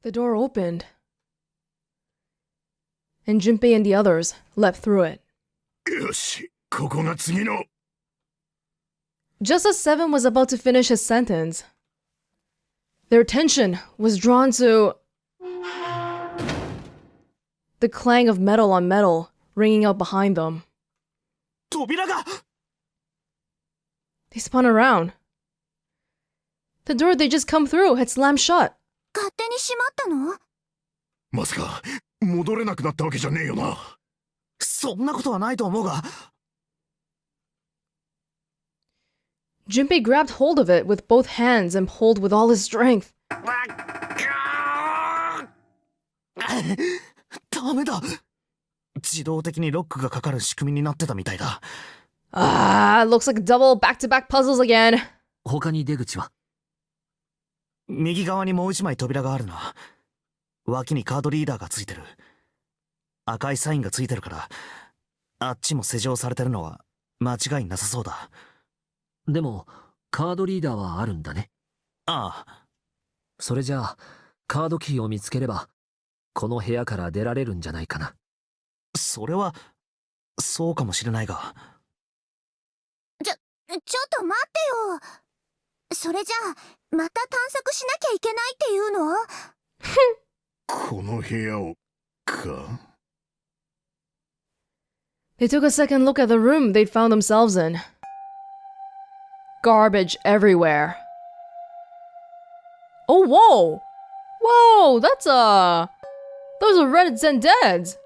The door opened, and Junpei and the others leapt through it. Just as Seven was about to finish his sentence, their attention was drawn to the clang of metal on metal ringing out behind them. They spun around. The door they just come through had slammed shut. Junpei grabbed hold of it with both hands and pulled with all his strength. Looks like double back-to-back puzzles again. 他に出口は右側にもう一枚扉があるな。脇にカードリーダーがついてる。赤いサインがついてるから、あっちも施錠されてるのは間違いなさそうだ。でもカードリーダーはあるんだね。ああ。それじゃあカードキーを見つければこの部屋から出られるんじゃないかな。それはそうかもしれないが。ちょっと待ってよ。それじゃあまた探索しなきゃいけないっていうの？この部屋をか。They took a second look at the room they'd found themselves in. Garbage everywhere. Oh, whoa! Whoa, those are Reddits and Deads!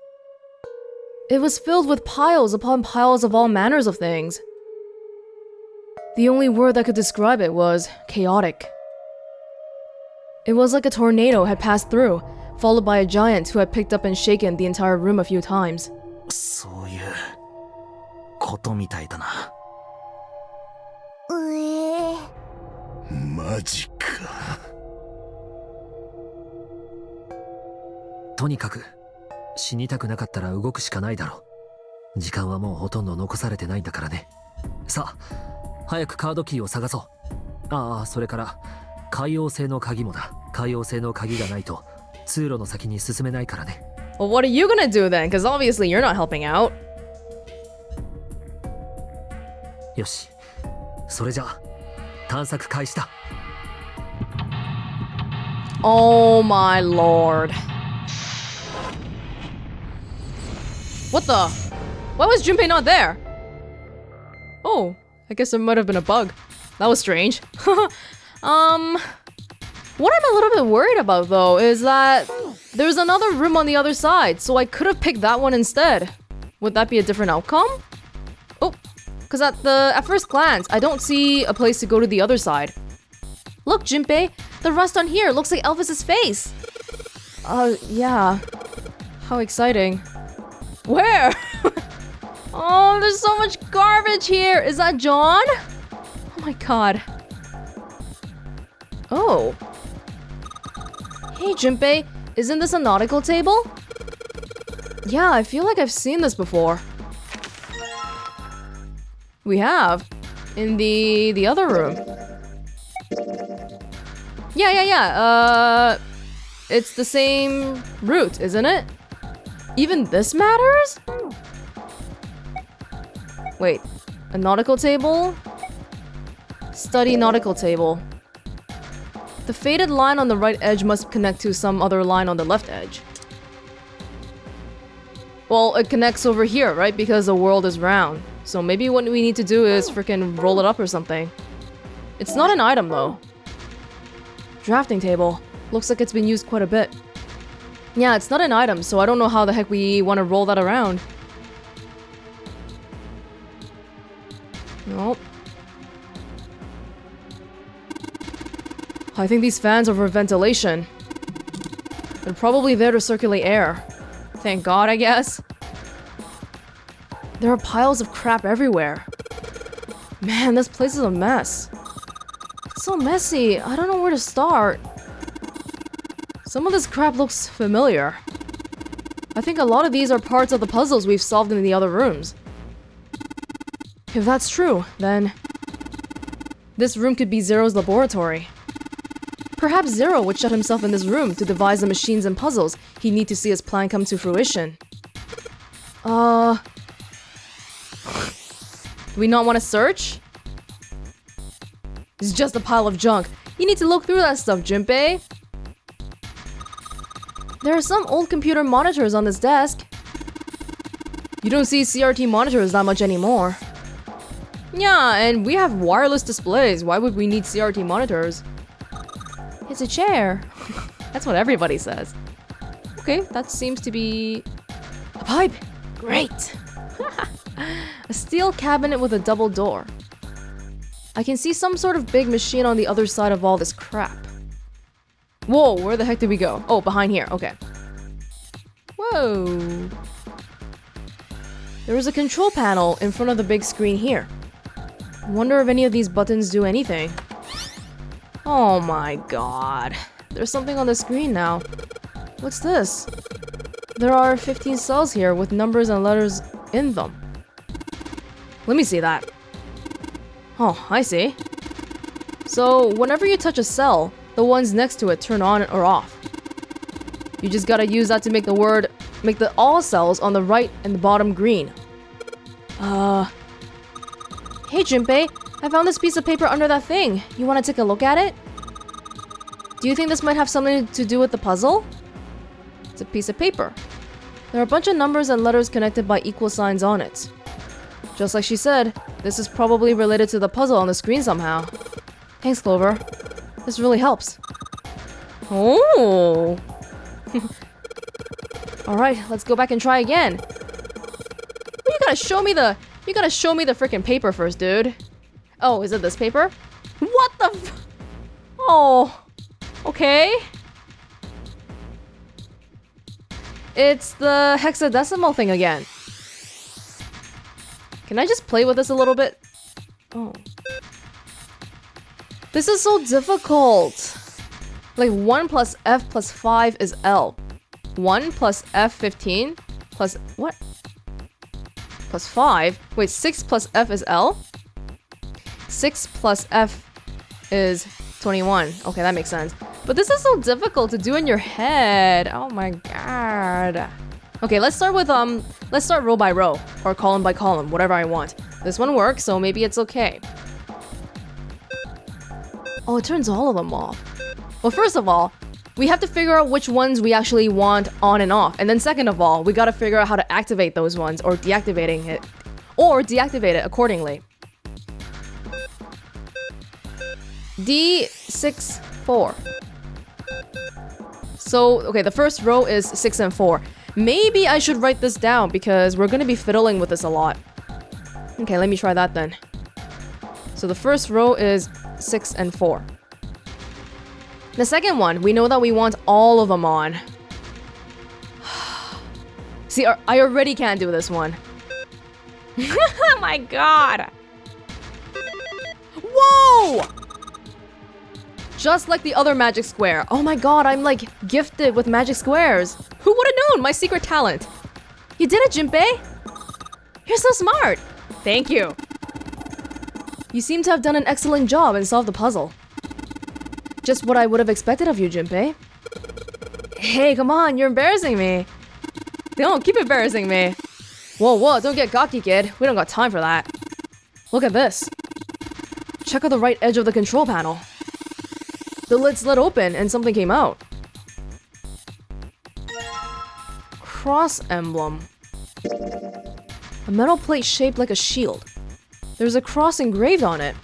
It was filled with piles upon piles of all manners of things. The only word that could describe it was chaotic. It was like a tornado had passed through, followed by a giant who had picked up and shaken the entire room a few times. そういうことみたいだな。マジか。とにかく死にたくなかったら動くしかないだろう。時間はもうほとんど残されてないんだからね。さあ早くカードキーを探そう。ああ、それから海王星の鍵もだ。海王星の鍵がないと通路の先に進めないからね。Well, what are you gonna do then? Because obviously you're not helping out. よし、それじゃあ探索開始だ。Oh my lord. What the? Why was Junpei not there? Oh, I guess there might have been a bug. That was strange. What I'm a little bit worried about though is that there's another room on the other side, so I could have picked that one instead. Would that be a different outcome? Oh, because at first glance, I don't see a place to go to the other side. Look, Junpei, the rust on here looks like Elvis's face. Yeah. How exciting. Where? Oh, there's so much garbage here. Is that John? Oh my god. Oh. Hey, Junpei, isn't this a nautical table? Yeah, I feel like I've seen this before. We have. In the other room. Yeah. It's the same route, isn't it? Even this matters? Wait, a nautical table? Study nautical table. The faded line on the right edge must connect to some other line on the left edge. Well, it connects over here, right? Because the world is round. So maybe what we need to do is freaking roll it up or something. It's not an item though. Drafting table. Looks like it's been used quite a bit. Yeah, it's not an item, so I don't know how the heck we want to roll that around. Nope. I think these fans are for ventilation. They're probably there to circulate air. Thank God, I guess. There are piles of crap everywhere. Man, this place is a mess. It's so messy, I don't know where to start. Some of this crap looks familiar. I think a lot of these are parts of the puzzles we've solved in the other rooms. If that's true, then this room could be Zero's laboratory. Perhaps Zero would shut himself in this room to devise the machines and puzzles he'd need to see his plan come to fruition. Do we not want to search? It's just a pile of junk. You need to look through that stuff, Junpei. There are some old computer monitors on this desk. You don't see CRT monitors that much anymore. Yeah, and we have wireless displays. Why would we need CRT monitors? It's a chair. That's what everybody says. Okay, that seems to be a pipe. Great. A steel cabinet with a double door. I can see some sort of big machine on the other side of all this crap. Whoa, where the heck did we go? Oh, behind here. Okay. Whoa. There is a control panel in front of the big screen here. Wonder if any of these buttons do anything. Oh my god. There's something on the screen now. What's this? There are 15 cells here with numbers and letters in them. Let me see that. Oh, I see. So, whenever you touch a cell, the ones next to it turn on or off. You just gotta use that to make the all cells on the right and the bottom green. Hey Junpei, I found this piece of paper under that thing. You wanna take a look at it? Do you think this might have something to do with the puzzle? It's a piece of paper. There are a bunch of numbers and letters connected by equal signs on it. Just like she said, this is probably related to the puzzle on the screen somehow. Thanks, Clover. This really helps. Oh! Alright, let's go back and try again. You gotta show me the freaking paper first, dude. Oh, is it this paper? What the f- Oh. Okay. It's the hexadecimal thing again. Can I just play with this a little bit? Oh. This is so difficult. Like 1 plus F plus 5 is L. 1 plus F15 plus what? Plus 5? Wait, 6 plus F is L? 6 plus F is 21. Okay, that makes sense. But this is so difficult to do in your head. Oh my god. Okay, let's start row by row or column by column, whatever I want. This one works, so maybe it's okay. Oh, it turns all of them off. Well, first of all, we have to figure out which ones we actually want on and off. And then second of all, we gotta figure out how to activate those ones or deactivate it accordingly. D6, 4. So, okay, the first row is 6 and 4. Maybe I should write this down because we're gonna be fiddling with this a lot. Okay, let me try that then. So the first row is 6 and 4. The second one, we know that we want all of them on. See, I already can't do this one. Oh my god! Whoa! Just like the other magic square. Oh my god, I'm like gifted with magic squares. Who would have known my secret talent? You did it, Junpei! You're so smart! Thank you. You seem to have done an excellent job and solved the puzzle. Just what I would have expected of you, Junpei. Hey, come on, you're embarrassing me. Don't keep embarrassing me. Whoa, don't get cocky, kid. We don't got time for that. Look at this. Check out the right edge of the control panel. The lid slid open and something came out. Cross emblem. A metal plate shaped like a shield. There's a cross engraved on it.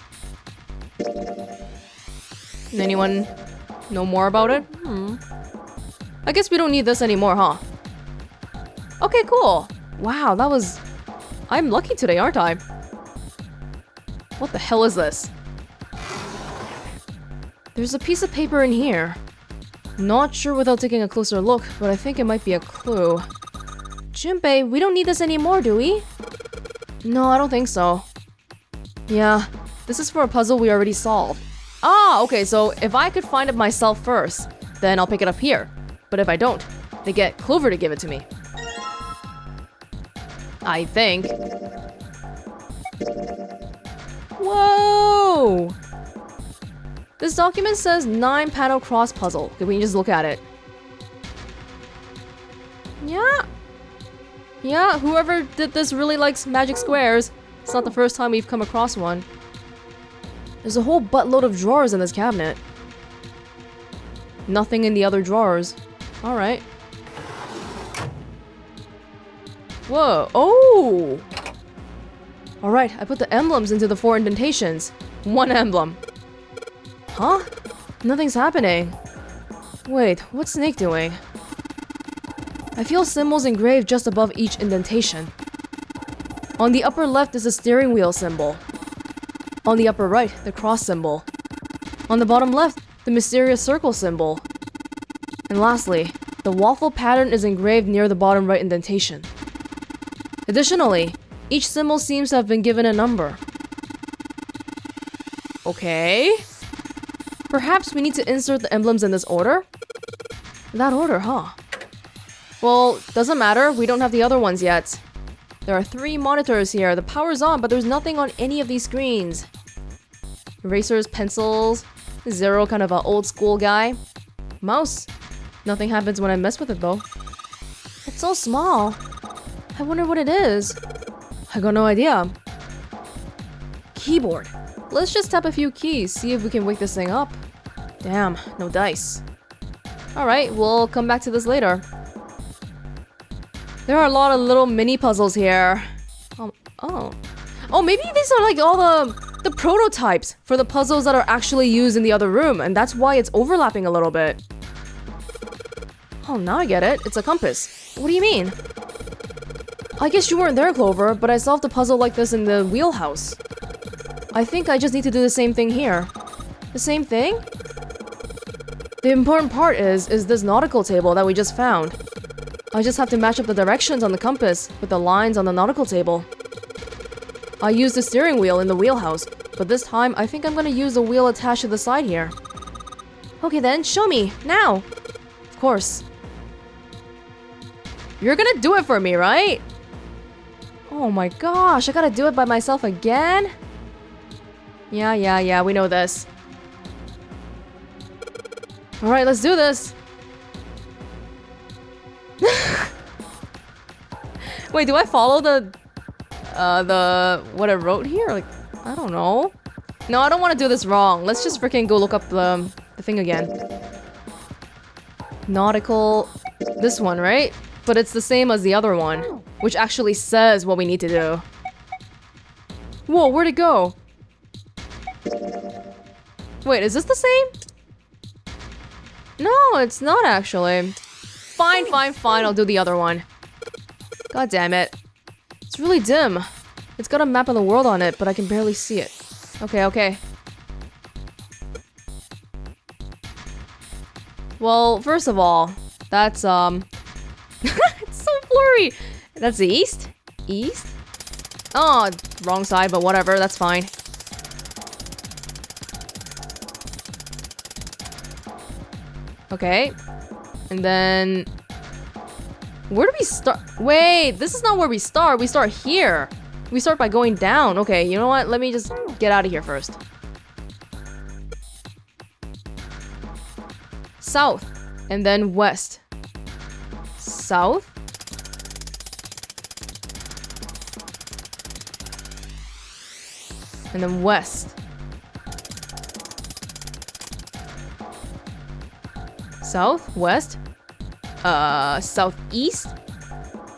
Anyone know more about it? I guess we don't need this anymore, huh? Okay, cool. Wow, that was... I'm lucky today, aren't I? What the hell is this? There's a piece of paper in here. Not sure without taking a closer look, but I think it might be a clue. Junpei, we don't need this anymore, do we? No, I don't think so. Yeah, this is for a puzzle we already solved. Ah, okay, so if I could find it myself first, then I'll pick it up here. But if I don't, they get Clover to give it to me. I think. Whoa! This document says 9-panel cross puzzle. Okay, we can just look at it. Yeah. Yeah, whoever did this really likes magic squares. It's not the first time we've come across one. There's a whole buttload of drawers in this cabinet. Nothing in the other drawers. Alright. Whoa. Oh! Alright, I put the emblems into the 4 indentations. 1 emblem. Huh? Nothing's happening. Wait, what's Snake doing? I feel symbols engraved just above each indentation. On the upper left is the steering wheel symbol. On the upper right, the cross symbol. On the bottom left, the mysterious circle symbol. And lastly, the waffle pattern is engraved near the bottom right indentation. Additionally, each symbol seems to have been given a number. Okay. Perhaps we need to insert the emblems in this order? That order, huh? Well, doesn't matter, we don't have the other ones yet. There are 3 monitors here, the power's on, but there's nothing on any of these screens. Erasers, pencils, Zero kind of an old school guy. Mouse. Nothing happens when I mess with it though. It's so small. I wonder what it is. I got no idea. Keyboard. Let's just tap a few keys, see if we can wake this thing up. Damn, no dice. Alright, we'll come back to this later. There are a lot of little mini puzzles here. Oh, maybe these are like all the prototypes for the puzzles that are actually used in the other room, and that's why it's overlapping a little bit. Oh, now I get it. It's a compass. What do you mean? I guess you weren't there, Clover, but I solved a puzzle like this in the wheelhouse. I think I just need to do the same thing here. The same thing? The important part is this nautical table that we just found. I just have to match up the directions on the compass with the lines on the nautical table. I used the steering wheel in the wheelhouse, but this time I think I'm gonna use the wheel attached to the side here. Okay then, show me, now! Of course. You're gonna do it for me, right? Oh my gosh, I gotta do it by myself again? Yeah, we know this. Alright, let's do this! Wait, do I follow the what I wrote here? Like, I don't know. No, I don't want to do this wrong. Let's just freaking go look up the thing again. Nautical, this one, right? But it's the same as the other one, which actually says what we need to do. Whoa, where'd it go? Wait, is this the same? No, it's not actually. Fine, I'll do the other one. God damn it. It's really dim. It's got a map of the world on it, but I can barely see it. Okay. Well, first of all, that's, it's so blurry! That's the east? East? Oh, wrong side, but whatever, that's fine. Okay. And then... where do we start? Wait, this is not where we start. We start here. We start by going down. Okay, you know what? Let me just get out of here first. South. And then west. South. And then west. South, west. Southeast,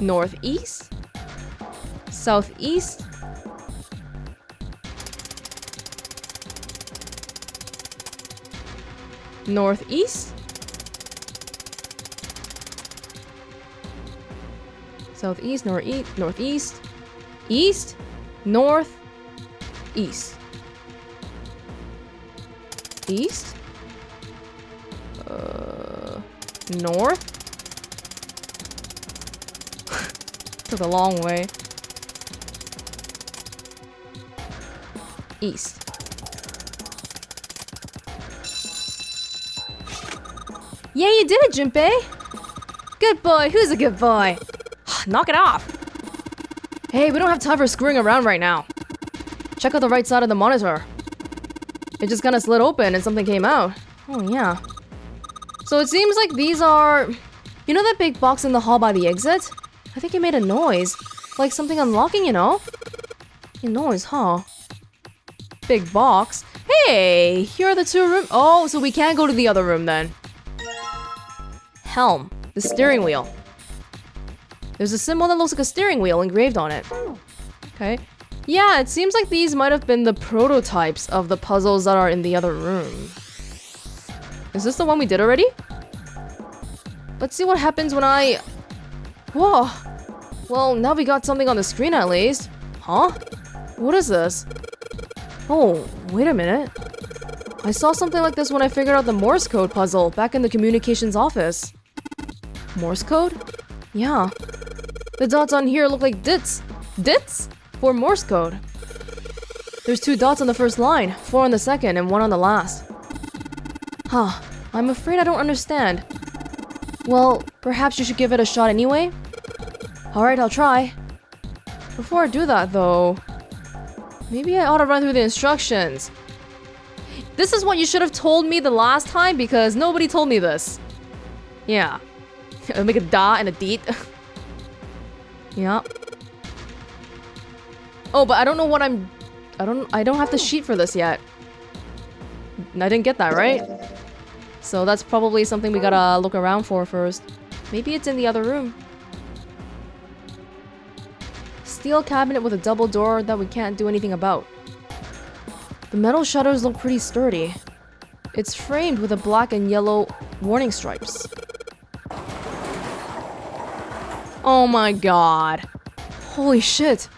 northeast, southeast, northeast, southeast, northeast, east, north, east, east, north. Took a long way. East. Yeah, you did it, Junpei! Good boy, who's a good boy? Knock it off! Hey, we don't have time for screwing around right now. Check out the right side of the monitor. It just kind of slid open and something came out. Oh, yeah. So it seems like these are... You know that big box in the hall by the exit? I think it made a noise. Like something unlocking, you know? A noise, huh? Big box. Hey! Here are the two rooms. Oh, so we can't go to the other room then. Helm. The steering wheel. There's a symbol that looks like a steering wheel engraved on it. Okay. Yeah, it seems like these might have been the prototypes of the puzzles that are in the other room. Is this the one we did already? Let's see what happens when I... Whoa! Well, now we got something on the screen at least. Huh? What is this? Oh, wait a minute. I saw something like this when I figured out the Morse code puzzle back in the communications office. Morse code? Yeah. The dots on here look like dits. Dits? For Morse code. There's 2 dots on the first line, 4 on the second, and 1 on the last. Huh. I'm afraid I don't understand. Well, perhaps you should give it a shot anyway? Alright, I'll try. Before I do that, though... Maybe I ought to run through the instructions. This is what you should have told me the last time, because nobody told me this. Yeah. Make a da and a deet. Yeah. Oh, but I don't know what I'm... I don't have the sheet for this yet. I didn't get that, right? So that's probably something we gotta look around for first. Maybe it's in the other room. Steel cabinet with a double door that we can't do anything about. The metal shutters look pretty sturdy. It's framed with a black and yellow warning stripes. Oh my god. Holy shit.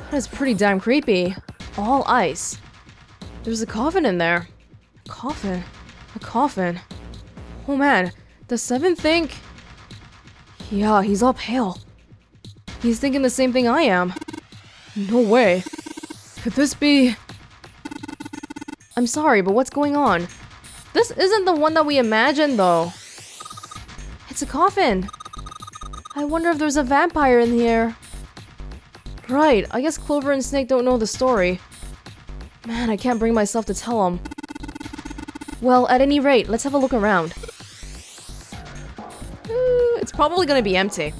That is pretty damn creepy. All ice. There's a coffin in there. A coffin? A coffin? Oh man, does Seven think... Yeah, he's all pale. He's thinking the same thing I am. No way. Could this be... I'm sorry, but what's going on? This isn't the one that we imagined, though. It's a coffin. I wonder if there's a vampire in here. Right, I guess Clover and Snake don't know the story. Man, I can't bring myself to tell them. Well, at any rate, let's have a look around. It's probably gonna be empty.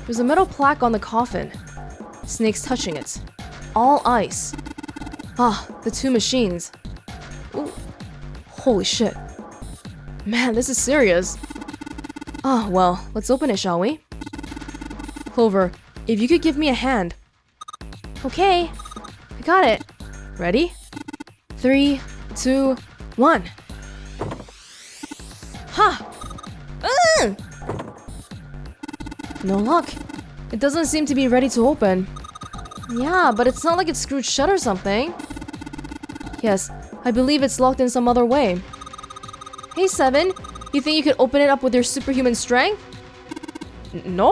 There's a metal plaque on the coffin. Snake's touching it. All ice. Ah, the 2 machines. Ooh. Holy shit. Man, this is serious. Ah, well, let's open it, shall we? Clover, if you could give me a hand. Okay, I got it. Ready? 3, 2, 1. Ha! No luck. It doesn't seem to be ready to open. Yeah, but it's not like it's screwed shut or something. Yes, I believe it's locked in some other way. Hey, Seven, you think you could open it up with your superhuman strength? No,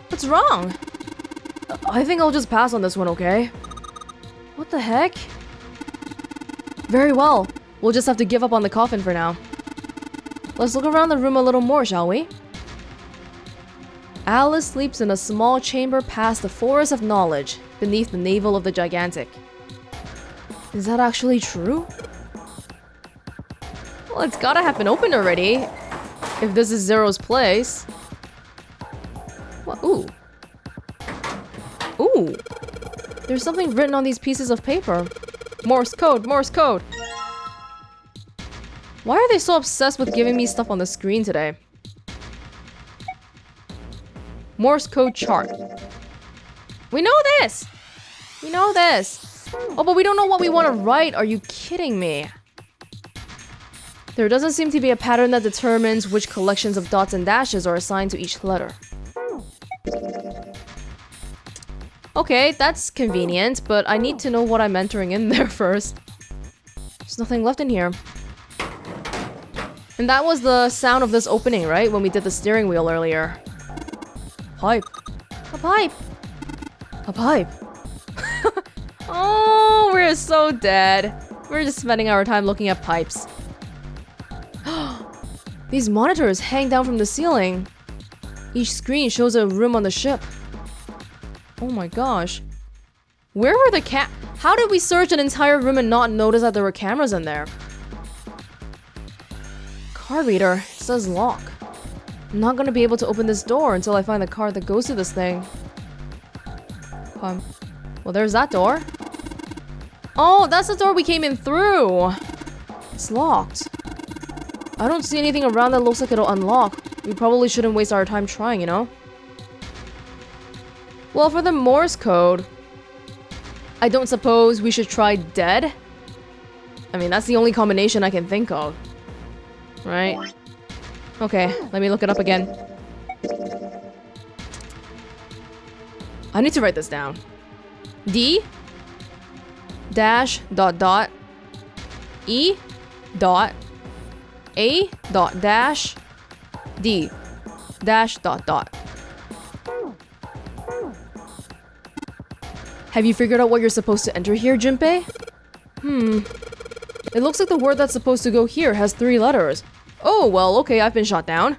What's wrong? I think I'll just pass on this one, okay? What the heck? Very well. We'll just have to give up on the coffin for now. Let's look around the room a little more, shall we? Alice sleeps in a small chamber past the forest of knowledge, beneath the navel of the gigantic. Is that actually true? Well, it's gotta have been opened already. If this is Zero's place. What? Ooh. Ooh. There's something written on these pieces of paper. Morse code, Morse code. Why are they so obsessed with giving me stuff on the screen today? Morse code chart. We know this! We know this. Oh, but we don't know what we want to write. Are you kidding me? There doesn't seem to be a pattern that determines which collections of dots and dashes are assigned to each letter. Okay, that's convenient, but I need to know what I'm entering in there first. There's nothing left in here. And that was the sound of this opening, right? When we did the steering wheel earlier. Pipe. A pipe. A pipe. Oh, we're so dead. We're just spending our time looking at pipes. These monitors hang down from the ceiling. Each screen shows a room on the ship. Oh my gosh. Where were the How did we search an entire room and not notice that there were cameras in there? Card reader. It says lock. I'm not gonna be able to open this door until I find the card that goes to this thing. Well, there's that door. Oh, that's the door we came in through. It's locked. I don't see anything around that looks like it'll unlock. We probably shouldn't waste our time trying, you know? Well, for the Morse code, I don't suppose we should try dead? I mean, that's the only combination I can think of. Right? Okay, let me look it up again. I need to write this down. D dash dot dot E dot A dot dash D dash dot dot. Have you figured out what you're supposed to enter here, Junpei? It looks like the word that's supposed to go here has 3 letters. Oh, well, okay, I've been shot down.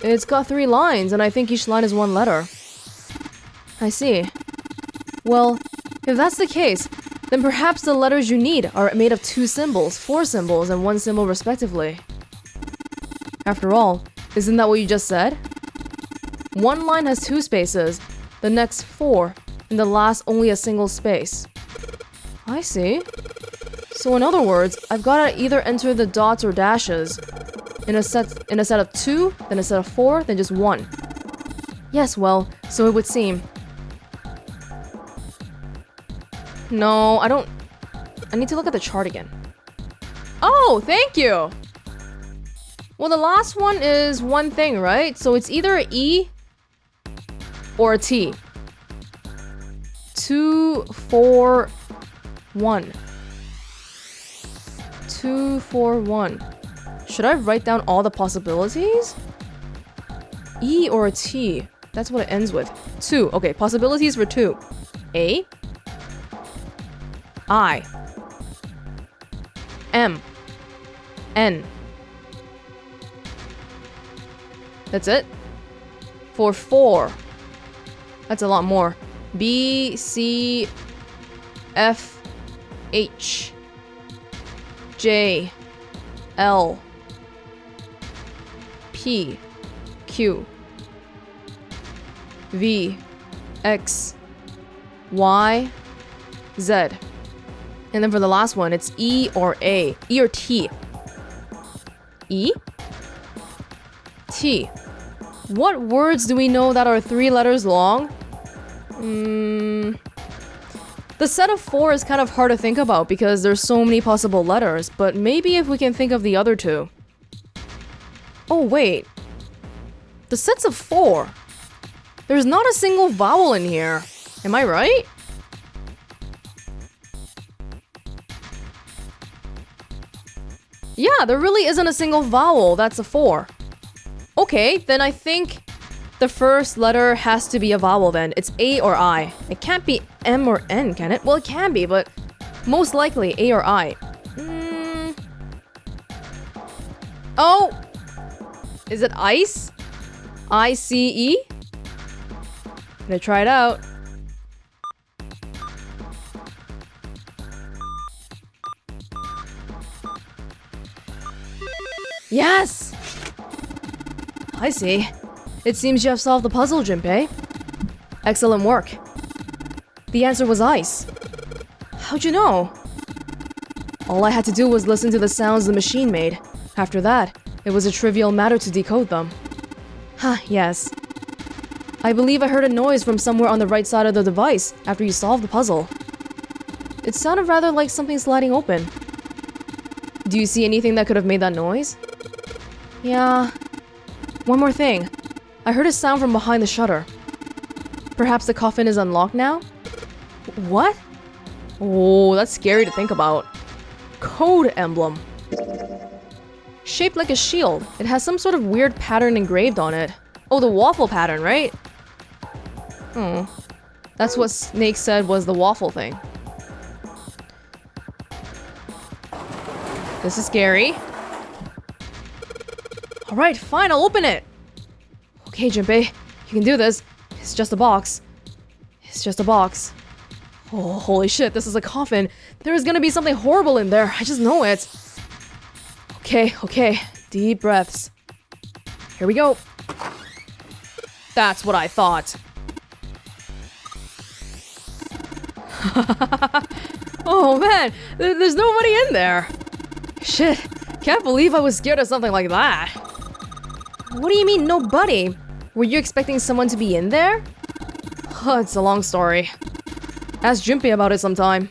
It's got 3 lines, and I think each line is 1 letter. I see. Well, if that's the case, then perhaps the letters you need are made of 2 symbols, 4 symbols, and 1 symbol respectively. After all, isn't that what you just said? 1 line has 2 spaces, the next 4, and the last only a single space. I see. So in other words, I've got to either enter the dots or dashes in a set of 2, then a set of 4, then just 1. Yes, well, so it would seem. No, I don't. I need to look at the chart again. Oh, thank you! Well, the last one is one thing, right? So it's either an E or a T. 2, 4, 1. 2, 4, 1. Should I write down all the possibilities? E or a T. That's what it ends with. 2. Okay, possibilities for 2. A. I. M. N. That's it? For 4. That's a lot more. B, C, F, H, J, L, P, Q, V, X, Y, Z. And then for the last one, it's E or A. E or T. E? T. What words do we know that are 3 letters long? The set of 4 is kind of hard to think about because there's so many possible letters, but maybe if we can think of the other 2. Oh, wait. The sets of 4. There's not a single vowel in here. Am I right? Yeah, there really isn't a single vowel. That's a 4. Okay, then I think the first letter has to be a vowel then. It's A or I. It can't be M or N, can it? Well, it can be, but most likely A or I. Oh! Is it ice? I-C-E? Gonna try it out. Yes! I see. It seems you have solved the puzzle, Junpei. Excellent work. The answer was ice. How'd you know? All I had to do was listen to the sounds the machine made. After that, it was a trivial matter to decode them. Yes. I believe I heard a noise from somewhere on the right side of the device after you solved the puzzle. It sounded rather like something sliding open. Do you see anything that could have made that noise? Yeah. One more thing. I heard a sound from behind the shutter. Perhaps the coffin is unlocked now? What? Oh, that's scary to think about. Code emblem. Shaped like a shield, it has some sort of weird pattern engraved on it. Oh, the waffle pattern, right? Oh. That's what Snake said was the waffle thing. This is scary. Alright, fine, I'll open it! Okay, Junpei, you can do this. It's just a box. It's just a box. Oh, holy shit, this is a coffin. There is gonna be something horrible in there. I just know it. Okay. Deep breaths. Here we go. That's what I thought. Oh man, there's nobody in there. Shit, can't believe I was scared of something like that. What do you mean nobody? Were you expecting someone to be in there? Oh, it's a long story. Ask Junpei about it sometime.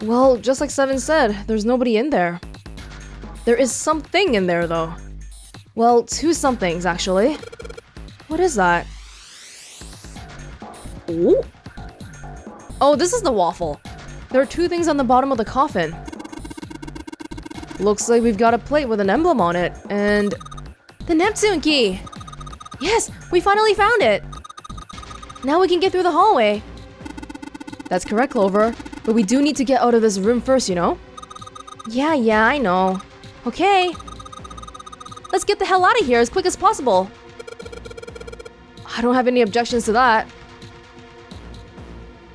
Well, just like Seven said, there's nobody in there. There is something in there though. Well, two somethings actually. What is that? Ooh. Oh, this is the waffle. There are two things on the bottom of the coffin. Looks like we've got a plate with an emblem on it, and the Neptune key! Yes, we finally found it! Now we can get through the hallway. That's correct, Clover, but we do need to get out of this room first, you know? Yeah, I know. Okay. Let's get the hell out of here as quick as possible. I don't have any objections to that.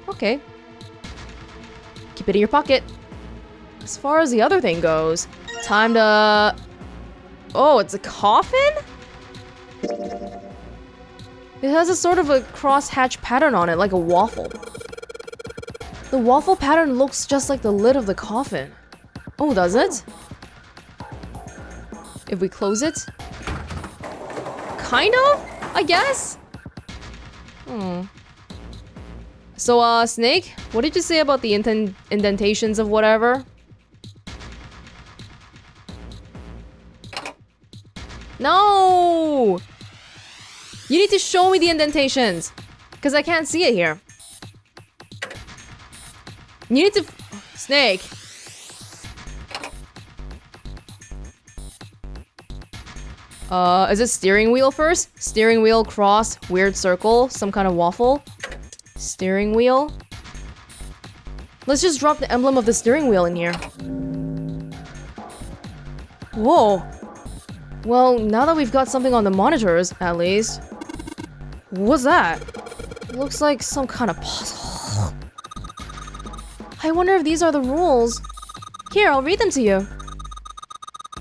Okay. Keep it in your pocket. As far as the other thing goes, time to... Oh, it's a coffin? It has a sort of a cross-hatch pattern on it, like a waffle. The waffle pattern looks just like the lid of the coffin. Oh, does it? If we close it? Kind of, I guess? So, Snake, what did you say about the indentations of whatever? No! You need to show me the indentations, because I can't see it here. You need to... Snake! Is it steering wheel first? Steering wheel, cross, weird circle, some kind of waffle. Steering wheel. Let's just drop the emblem of the steering wheel in here. Whoa. Well, now that we've got something on the monitors, at least. What's that? Looks like some kind of puzzle. I wonder if these are the rules. Here, I'll read them to you.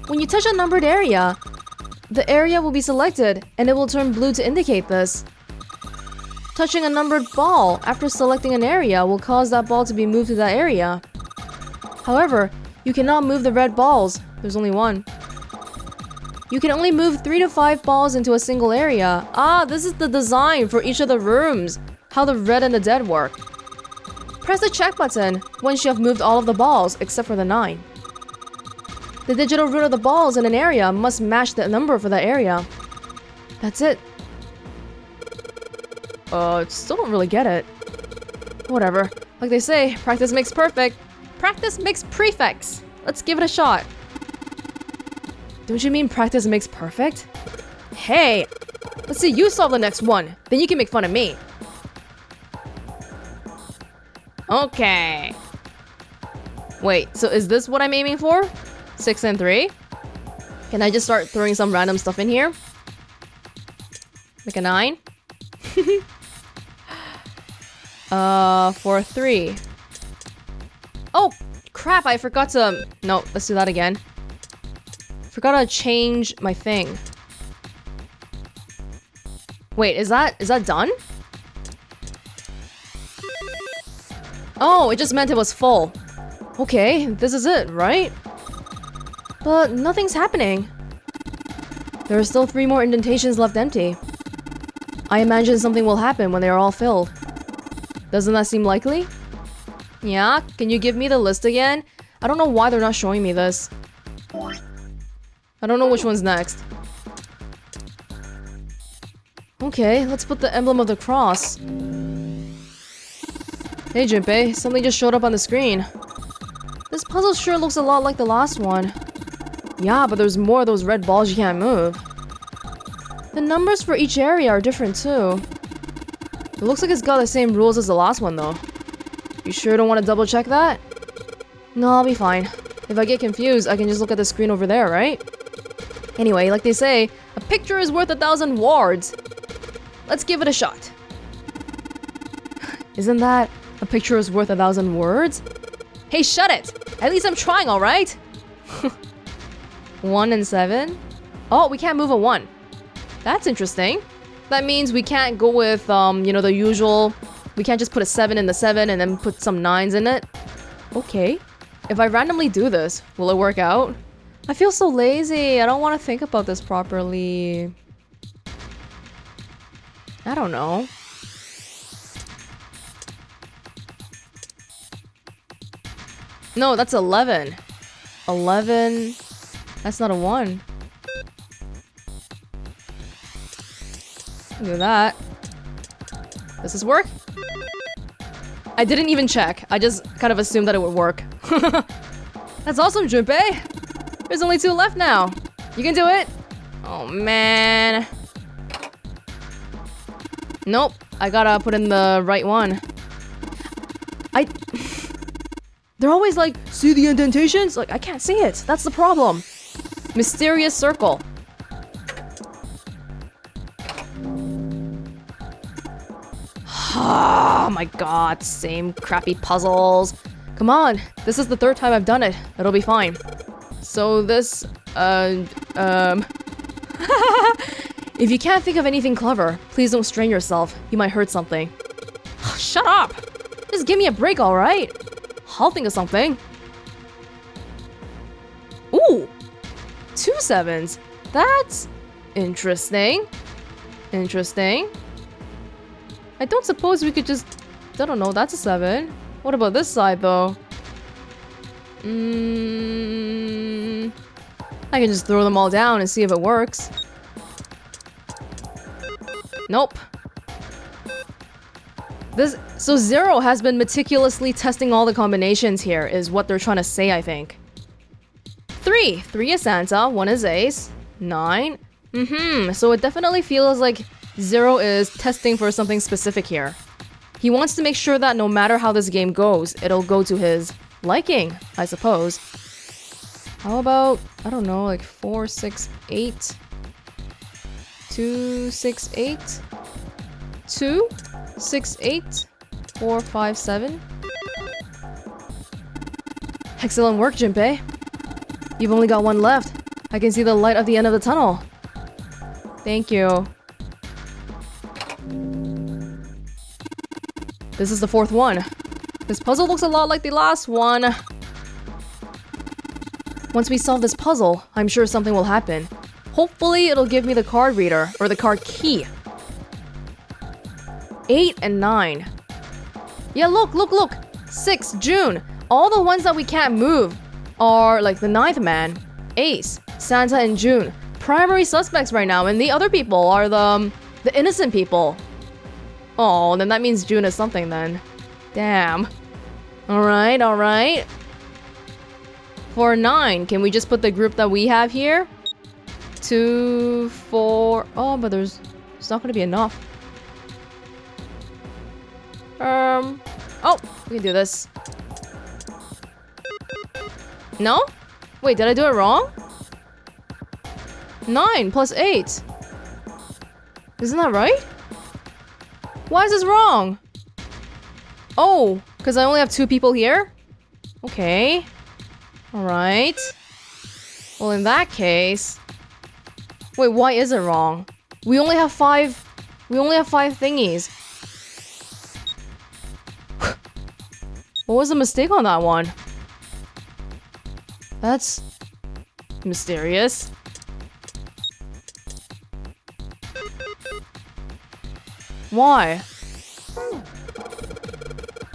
When you touch a numbered area, the area will be selected, and it will turn blue to indicate this. Touching a numbered ball after selecting an area will cause that ball to be moved to that area. However, you cannot move the red balls. There's only one. You can only move 3 to 5 balls into a single area. Ah, this is the design for each of the rooms. How the red and the dead work. Press the check button once you have moved all of the balls except for the 9. The digital root of the balls in an area must match the number for that area. That's it. Still don't really get it. Whatever. Like they say, practice makes perfect. Practice makes prefects. Let's give it a shot. Don't you mean practice makes perfect? Hey! Let's see you solve the next one. Then you can make fun of me. Okay. Wait, so is this what I'm aiming for? 6 and 3? Can I just start throwing some random stuff in here? Make a 9? For 3. Oh, crap, I forgot to... No, let's do that again. Forgot to change my thing. Wait, is that done? Oh, it just meant it was full. Okay, this is it, right? But nothing's happening. There are still 3 more indentations left empty. I imagine something will happen when they are all filled. Doesn't that seem likely? Yeah, can you give me the list again? I don't know why they're not showing me this. I don't know which one's next. Okay, let's put the emblem of the cross. Hey Junpei, something just showed up on the screen. This puzzle sure looks a lot like the last one. Yeah, but there's more of those red balls you can't move. The numbers for each area are different too. It looks like it's got the same rules as the last one though. You sure don't want to double check that? No, I'll be fine. If I get confused, I can just look at the screen over there, right? Anyway, like they say, a picture is worth 1,000 words. Let's give it a shot. Isn't that a picture is worth 1,000 words? Hey, shut it! At least I'm trying, alright? 1 and 7? Oh, we can't move a 1. That's interesting. That means we can't go with, you know, the usual... We can't just put a 7 in the 7 and then put some 9s in it. Okay. If I randomly do this, will it work out? I feel so lazy. I don't want to think about this properly. I don't know. No, that's 11. 11... That's not a 1. Do that. Does this work? I didn't even check. I just kind of assumed that it would work. That's awesome, Junpei! There's only 2 left now. You can do it! Oh, man. Nope. I gotta put in the right one. They're always like, see the indentations? Like, I can't see it. That's the problem. Mysterious circle. Oh my god, same crappy puzzles. Come on, this is the 3rd time I've done it. It'll be fine. So this, If you can't think of anything clever, please don't strain yourself. You might hurt something. Shut up! Just give me a break, alright? I'll think of something. Ooh! 2 7s. That's interesting. Interesting. I don't suppose we could just... I don't know, that's a 7. What about this side, though? I can just throw them all down and see if it works. Nope. So Zero has been meticulously testing all the combinations here, is what they're trying to say, I think. 3. 3 is Santa, 1 is Ace. 9. So it definitely feels like Zero is testing for something specific here. He wants to make sure that no matter how this game goes, it'll go to his liking, I suppose. How about, I don't know, like 4, 6, 8? 2, 6, 8? 2, 6, 8? 4, 5, 7? Excellent work, Junpei. You've only got 1 left. I can see the light at the end of the tunnel. Thank you. This is the 4th one. This puzzle looks a lot like the last one. Once we solve this puzzle, I'm sure something will happen. Hopefully it'll give me the card reader, or the card key. 8 and 9. Yeah, look, look, look! 6, June! All the ones that we can't move are like the 9th man, Ace, Santa, and June. Primary suspects right now, and the other people are the innocent people. Oh, then that means June is something then. Damn. Alright, alright. For 9, can we just put the group that we have here? 2, 4... Oh, but it's not gonna be enough. Oh, we can do this. No? Wait, did I do it wrong? 9 plus 8. Isn't that right? Why is this wrong? Oh, because I only have 2 people here? Okay. Alright. Well, in that case... Wait, why is it wrong? We only have 5... We only have 5 thingies. What was the mistake on that one? That's... mysterious. Why?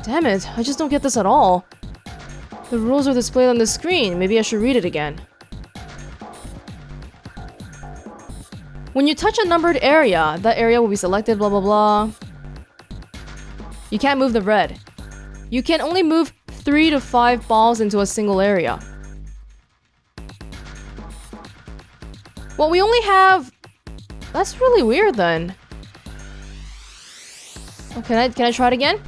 Damn it, I just don't get this at all. The rules are displayed on the screen. Maybe I should read it again. When you touch a numbered area, that area will be selected, blah blah blah. You can't move the red. You can only move 3 to 5 balls into a single area. Well, we only have... That's really weird then. Oh, can I try it again?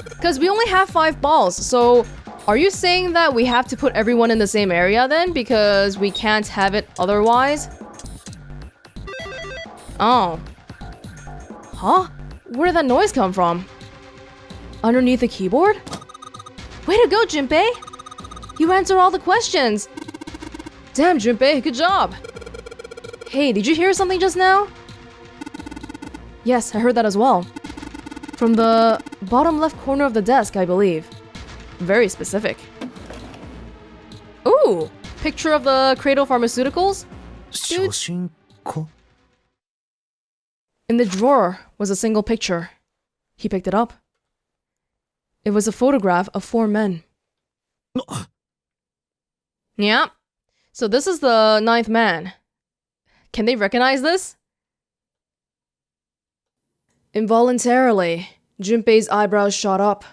Because we only have 5 balls, so... Are you saying that we have to put everyone in the same area then? Because we can't have it otherwise? Oh. Huh? Where did that noise come from? Underneath the keyboard? Way to go, Junpei! You answered all the questions! Damn, Junpei, good job! Hey, did you hear something just now? Yes, I heard that as well. From the bottom left corner of the desk, I believe. Very specific. Ooh! Picture of the Cradle Pharmaceuticals? 写真か In the drawer was a single picture. He picked it up. It was a photograph of 4 men. Yeah. So this is the 9th man. Can they recognize this? Involuntarily, Junpei's eyebrows shot up.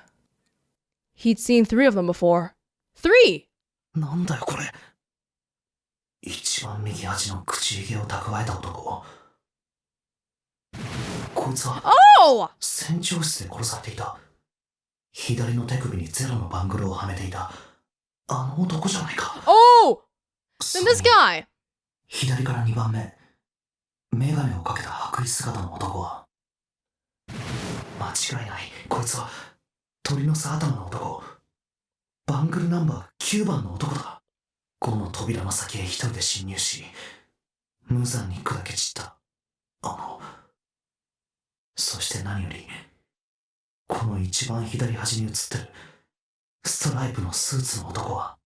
He'd seen 3 of them before. 3! なんだよこれ。一番右端の口ひげを蓄えた男。こいつは Oh! 船長室で殺されていた。左の手首にゼロのバングルをはめていた。あの男じゃないか。Oh! Then this guy! 左から2番目。メガネをかけた白衣姿の男は。間違いない。こいつは鳥の巣頭の男。バングルナンバー9番の男だ。5の扉の先へ一人で侵入し、無残に砕け散った。そして何より、この一番左端に写ってるストライプのスーツの男は、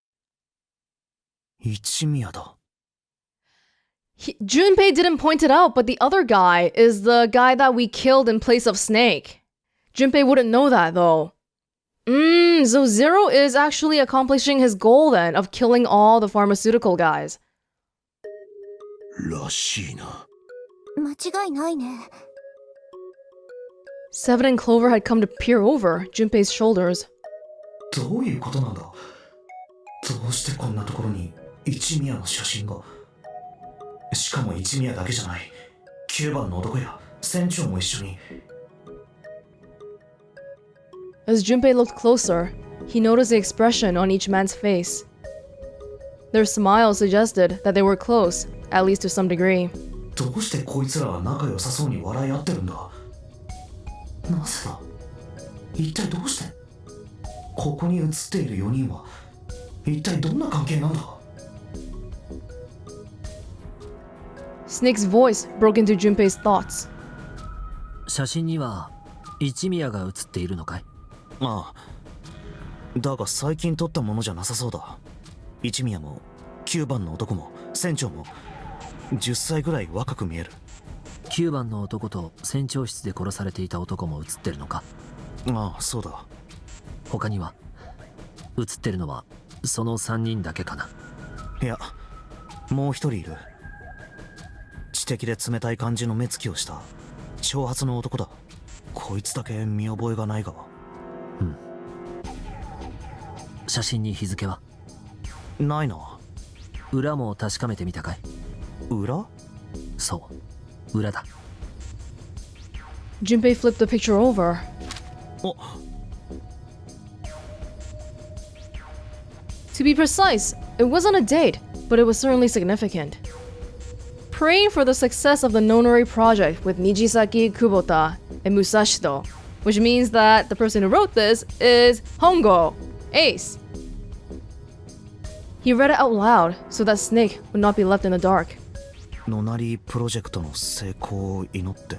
一宮だ。Junpei didn't point it out, but the other guy is the guy that we killed in place of Snake. Junpei wouldn't know that, though. So Zero is actually accomplishing his goal then of killing all the pharmaceutical guys. らしいな。間違いないね。Seven and Clover had come to peer over Junpei's shoulders. どういうことなんだ。どうしてこんなところに一宮の写真が。しかも一宮だけじゃない。9番の男や船長も一緒に。As Junpei looked closer, he noticed the expression on each man's face. Their smiles suggested that they were close, at least to some degree. どうしてこいつらは仲良さそうに笑い合ってるんだ。なぜだ。一体どうして。ここに写っている4人は一体どんな関係なんだ。Snake's voice broke into Junpei's thoughts. 写真には一宮が写っているのかい？ああ。だが最近撮ったものじゃなさそうだ。一宮も9番の男も船長も10歳ぐらい若く見える。9番の男と船長室で殺されていた男も写ってるのか？ああ、そうだ。他には写ってるのはその3人だけかな？いや、もう一人いる。知的で冷たい感じの目つきをした長髪の男だ。こいつだけ見覚えがないが。うん。写真に日付は？ないな。裏も確かめてみたかい？裏？そう、裏だ。Junpei flipped the picture over. お。To be precise, it wasn't a date, but it was certainly significant. Praying for the success of the Nonary project with Nijisaki, Kubota, and Musashito, which means that the person who wrote this is Hongo, Ace. He read it out loud so that Snake would not be left in the dark. ノナリープロジェクトの成功を祈って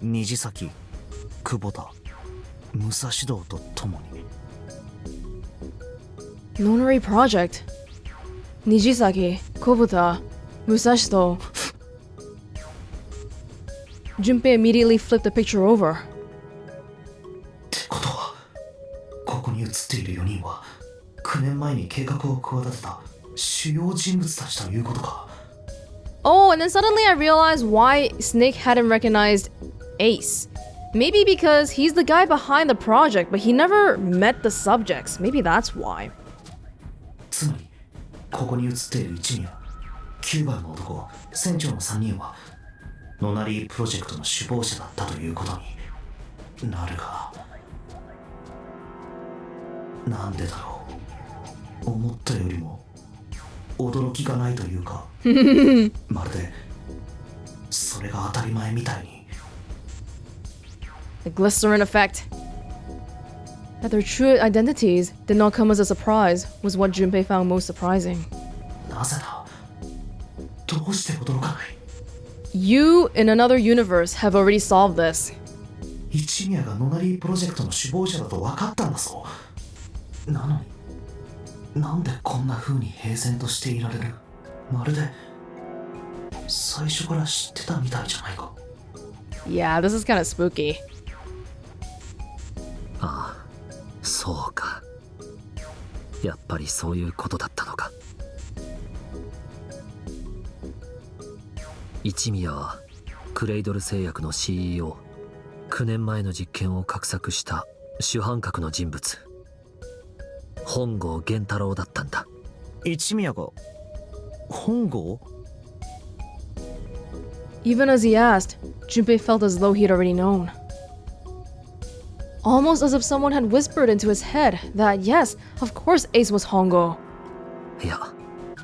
虹崎、久保田、武蔵道と共に。 Nonary project. Nijisaki, Kubota, Musashito. Junpei immediately flipped the picture over. ってことは、ここに写っている4人は9年前に計画を企てた主要人物たちということか。 Oh, and then suddenly I realized why Snake hadn't recognized Ace. Maybe because he's the guy behind the project, but he never met the subjects. Maybe that's why. つまり、ここに写っている一宮、9番の男、船長の3人はノナリープロジェクトの首謀者だったということになるが、なんでだろう。思ったよりも驚きがないというかまるでそれが当たり前みたいに。 The glycerin effect. That their true identities did not come as a surprise was what Junpei found most surprising. なぜだどうして驚かない You, in another universe, have already solved this. 一宮がノナリープロジェクトの首謀者だと分かったんだぞなのになんでこんな風に平然としていられるまるで最初から知ってたみたいじゃないか Yeah, this is kind of spooky. ああ、そうか。やっぱりそういうことだったのか。一宮はクレイドル製薬の CEO、9年前の実験を画策した主犯格の人物、本郷源太郎だったんだ。一宮が本郷 Even as he asked, Junpei felt as though he'd already known. Almost as if someone had whispered into his head that yes, of course Ace was Hongo. いや、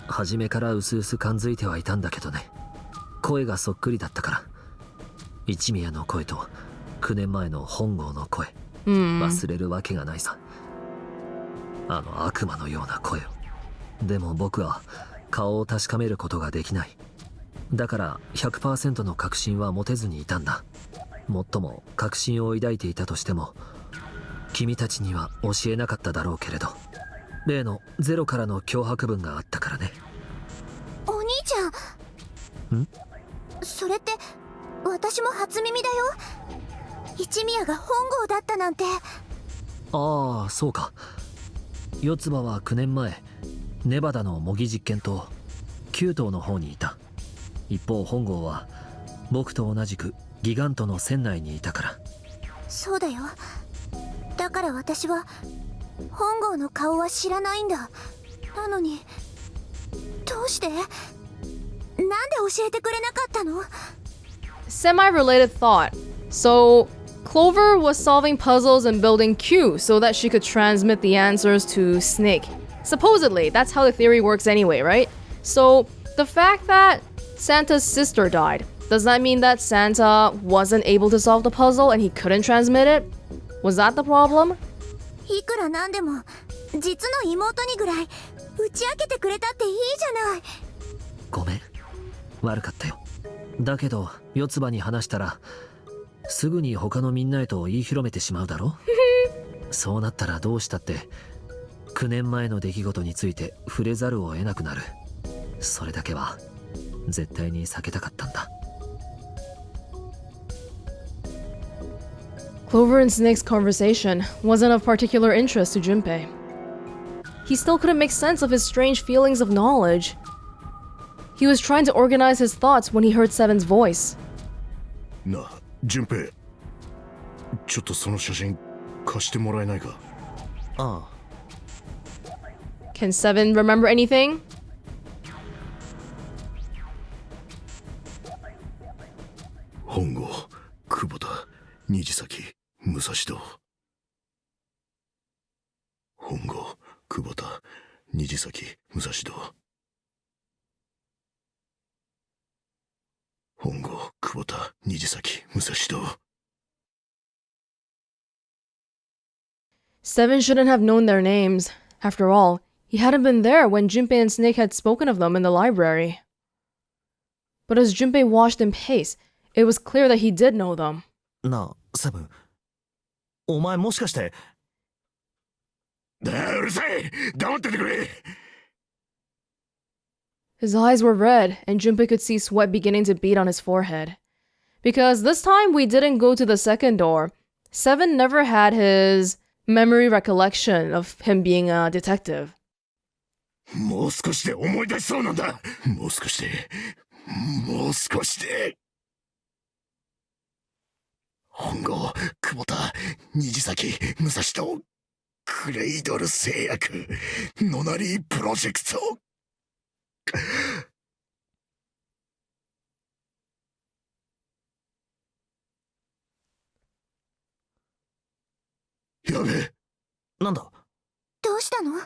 初めからうすうす感づいてはいたんだけどね。声がそっくりだったから。一宮の声と9年前の本郷の声、忘れるわけがないさ。あの悪魔のような声を。でも僕は顔を確かめることができない。だから 100% の確信は持てずにいたんだ。もっとも確信を抱いていたとしても君たちには教えなかっただろうけれど、例のゼロからの脅迫文があったからね。お兄ちゃんそれって私も初耳だよ。一宮が本郷だったなんて。ああ、そうか。四つ葉は9年前ネバダの模擬実験棟9棟の方にいた。一方本郷は僕と同じくギガントの船内にいたから。そうだよ。だから私は本郷の顔は知らないんだ。なのにどうしてなんで教えてくれなかったの？ Semi-related thought. So, Clover was solving puzzles and building Q so that she could transmit the answers to Snake. Supposedly, that's how the theory works anyway, right? So, the fact that Santa's sister died, does that mean that Santa wasn't able to solve the puzzle and he couldn't transmit it? Was that the problem? いくらなんでも実の妹にぐらい打ち明けてくれたっていいじゃない。ごめん、悪かったよ。だけど四つ葉に話したらすぐに他のみんなへと言い広めてしまうだろそうなったらどうしたって9年前の出来事について触れざるを得なくなる。それだけは絶対に避けたかったんだ。Clover and Snake's conversation wasn't of particular interest to Junpei. He still couldn't make sense of his strange feelings of knowledge. He was trying to organize his thoughts when he heard Seven's voice. なあ、順平。ちょっとその写真貸してもらえないか？ああ Can Seven remember anything? 本郷、久保田、虹崎、武蔵堂。本郷、久保田、虹崎、武蔵堂。本郷、久保田、虹崎、武蔵堂。Seven shouldn't have known their names. After all, he hadn't been there when Junpei and Snake had spoken of them in the library. But as Junpei watched him pace, it was clear that he did know them. なあセブンお前もしかして。うるさい、黙っててくれ。His eyes were red, and Junpei could see sweat beginning to bead on his forehead. Because this time we didn't go to the second door. Seven never had his memory recollection of him being a detective. もう少しで思い出しそうなんだ。もう少しで、もう少しで。本郷、久保田、虹崎、武蔵堂、クレイドル製薬、ノナリープロジェクト。やべえ。なんだどうしたの？や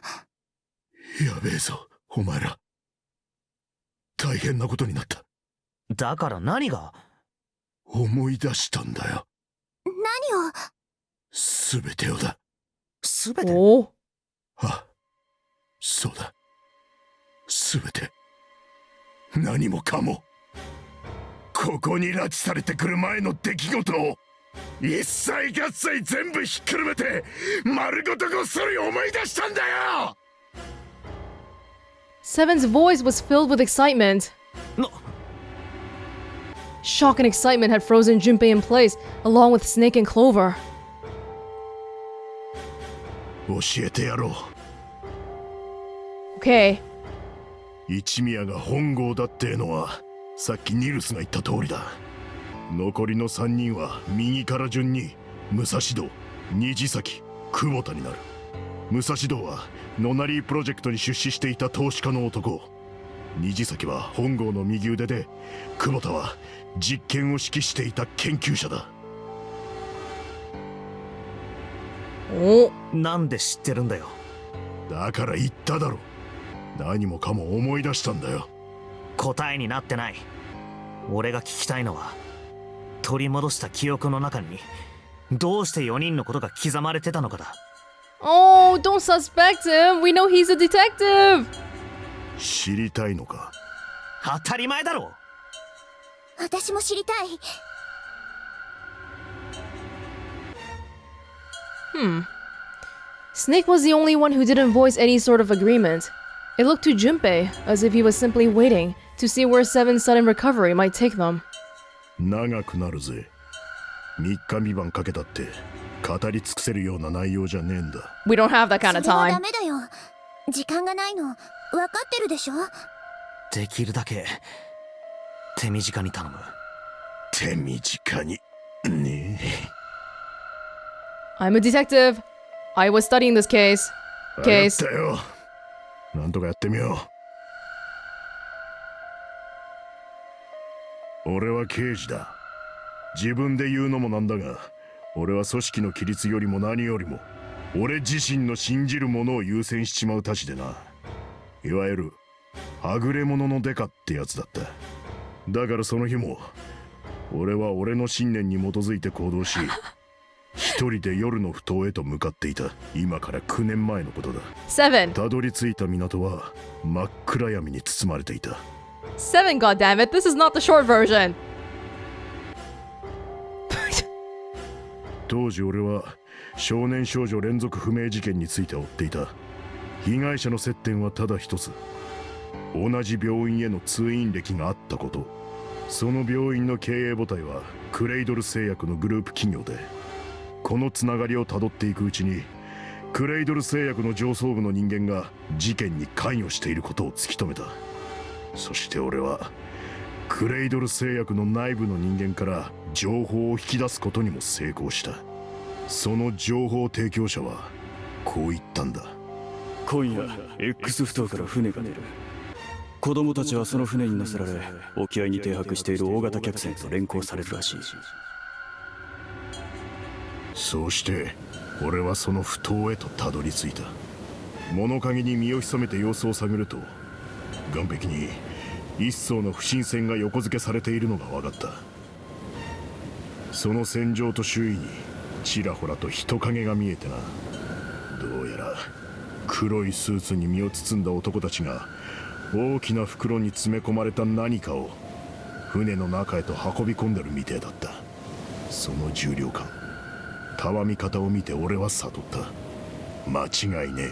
べえぞ、お前ら。大変なことになった。だから何が？思い出したんだよ。何を？すべてをだ。すべて。おお。あ、そうだ。すべて。何もかも。ここに拉致されてくる前の出来事を一切合切全部ひっくるめて丸ごとごっそり思い出したんだよ。 Seven's voice was filled with excitement. Shock and excitement had frozen Junpei in place, along with Snake and Clover. 教えてやろう。 Okay. 一宮が本郷だってのはさっきニルスが言った通りだ。残りの3人は右から順に武蔵堂、虹崎、久保田になる。武蔵堂はノナリープロジェクトに出資していた投資家の男、虹崎は本郷の右腕で、久保田は実験を指揮していた研究者だ。お、なんで知ってるんだよ。だから言っただろ。何もかも思い出したんだよ。答えになってない。俺が聞きたいのは、取り戻した記憶の中にどうして4人のことが刻まれてたのかだ。 Oh, don't suspect him. We know he's a detective. 知りたいのか。当たり前だろ。私も知りたい。Snake was the only one who didn't voice any sort of agreement. It looked to Junpei as if he was simply waiting to see where Seven's sudden recovery might take them. 長くなるぜ。3日3晩かけたって語り尽くせるような内容じゃねえんだ。 We don't have that kind そ of れは time. ダメだよ。時間がないの分かってるでしょ。できるだけ手短に頼む。手短にねえ。 I'm a detective. I was studying this case. 分か Case. ったよ。なんとかやってみよう。俺は刑事だ。自分で言うのもなんだが、俺は組織の規律よりも何よりも俺自身の信じるものを優先しちまうたちでな。いわゆるはぐれ者のデカってやつだった。だからその日も俺は俺の信念に基づいて行動し、一人で夜の埠頭へと向かっていた。今から9年前のことだ。 Seven. たどり着いた港は真っ暗闇に包まれていた。 Seven, goddammit. This is not the short version. 当時俺は少年少女連続不明事件について追っていた。被害者の接点はただ一つ。同じ病院への通院歴があったこと。その病院の経営母体はクレイドル製薬のグループ企業で、このつながりをたどっていくうちにクレイドル製薬の上層部の人間が事件に関与していることを突き止めた。そして俺はクレイドル製薬の内部の人間から情報を引き出すことにも成功した。その情報提供者はこう言ったんだ。今夜 X 埠頭から船が出る。子供たちはその船に乗せられ、沖合に停泊している大型客船と連行されるらしい。そうして俺はその埠頭へとたどり着いた。物陰に身を潜めて様子を探ると、岸壁に一艘の不審船が横付けされているのが分かった。その船上と周囲にちらほらと人影が見えてな。どうやら黒いスーツに身を包んだ男たちが大きな袋に詰め込まれた何かを船の中へと運び込んでるみてえだった。その重量感、たわみ方を見て俺は悟った。間違いね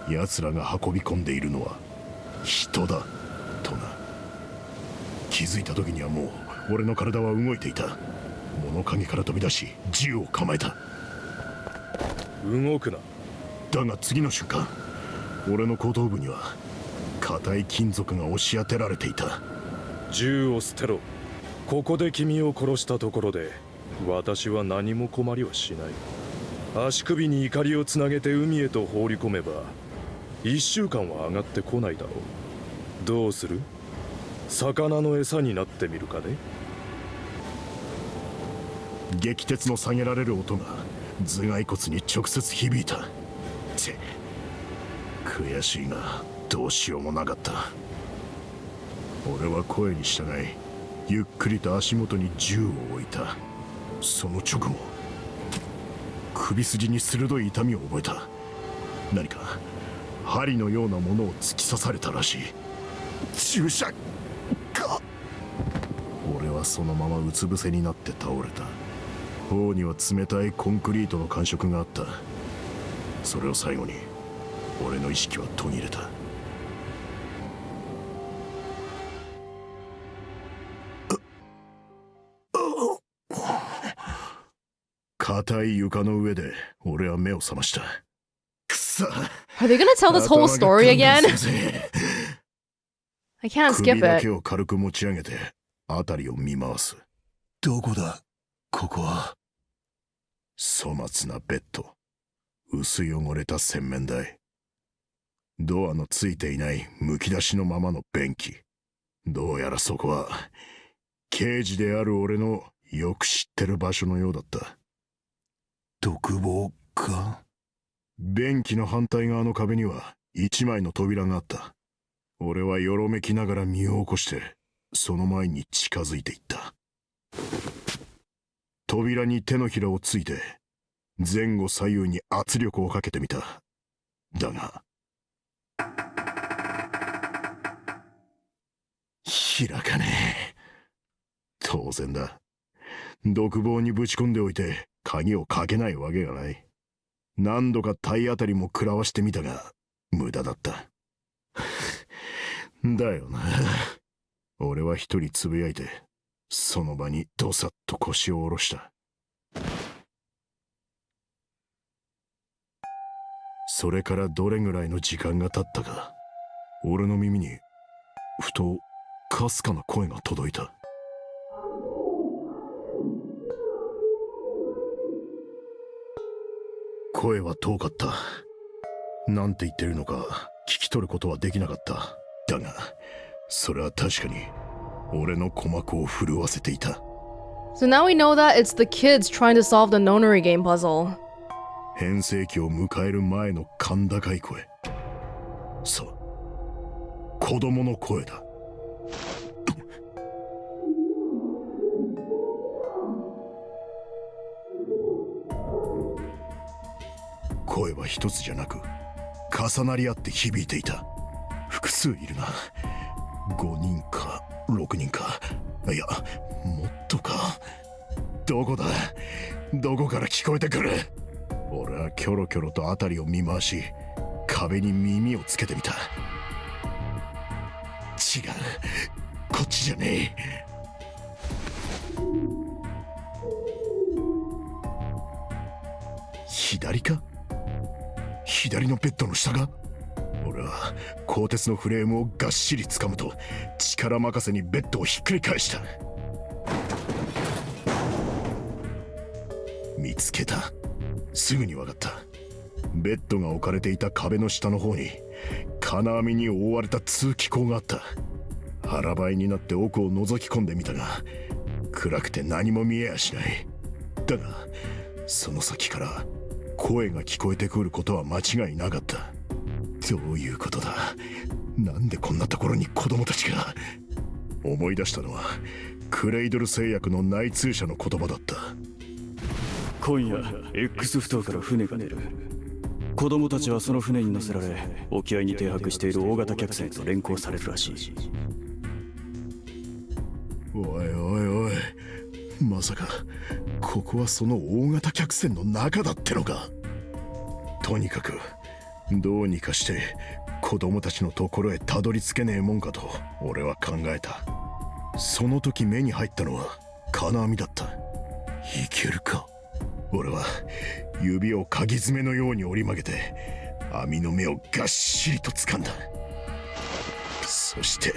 え。奴らが運び込んでいるのは人だとな。気づいた時にはもう俺の体は動いていた。物陰から飛び出し銃を構えた。動くな。だが次の瞬間、俺の後頭部には硬い金属が押し当てられていた。銃を捨てろ。ここで君を殺したところで私は何も困りはしない。足首に怒りをつなげて海へと放り込めば1週間は上がってこないだろう。どうする？魚の餌になってみるかね。撃鉄の下げられる音が頭蓋骨に直接響いた。って悔しいがどうしようもなかった。俺は声に従いゆっくりと足元に銃を置いた。その直後、首筋に鋭い痛みを覚えた。何か針のようなものを突き刺されたらしい。注射か。俺はそのままうつ伏せになって倒れた。頬には冷たいコンクリートの感触があった。それを最後に俺の意識は途切れた。硬い床の上で俺は目を覚ました。くそ。 Are they gonna tell this whole story again? I can't 首 skip だ it. けを軽く持ち上げて辺りを見回す。どこだここは。粗末なベッド、薄汚れた洗面台、ドアのついていないむき出しのままの便器。どうやらそこは刑事である俺のよく知ってる場所のようだった。独房か。便器の反対側の壁には一枚の扉があった。俺はよろめきながら身を起こしてその前に近づいていった。扉に手のひらをついて前後左右に圧力をかけてみた。だが開かねえ。当然だ。独房にぶち込んでおいて鍵をかけないわけがない。何度か体当たりも食らわしてみたが無駄だった。だよな。俺は一人つぶやいてその場にどさっと腰を下ろした。それからどれぐらいの時間が経ったか、俺の耳にふとかすかな声が届いた。声は遠かった。なんて言ってるのか聞き取ることはできなかった。だがそれは確かに俺の鼓膜を震わせていた。 So now we know that it's the kids trying to solve the Nonary game puzzle. 変声期を迎える前の甲高い声。そう、子供の声だ。声は一つじゃなく重なり合って響いていた。複数いるな。5人か6人か、いやもっとか。どこだ、どこから聞こえてくる。俺はキョロキョロと辺りを見回し壁に耳をつけてみた。違う、こっちじゃねえ。左か、左のベッドの下が。俺は鋼鉄のフレームをがっしり掴むと力任せにベッドをひっくり返した。見つけた。すぐに分かった。ベッドが置かれていた壁の下の方に金網に覆われた通気口があった。腹ばいになって奥を覗き込んでみたが暗くて何も見えやしない。だがその先から声が聞こえてくることは間違いなかった。どういうことだ。なんでこんなところに子供たちが。思い出したのはクレイドル製薬の内通者の言葉だった。今夜 X 埠頭から船が出る。子供たちはその船に乗せられ沖合に停泊している大型客船と連行されるらしい。おいおいおい、まさかここはその大型客船の中だってのか。とにかくどうにかして子供たちのところへたどり着けねえもんかと俺は考えた。その時目に入ったのは金網だった。いけるか。俺は指を鍵爪のように折り曲げて網の目をがっしりと掴んだ。そして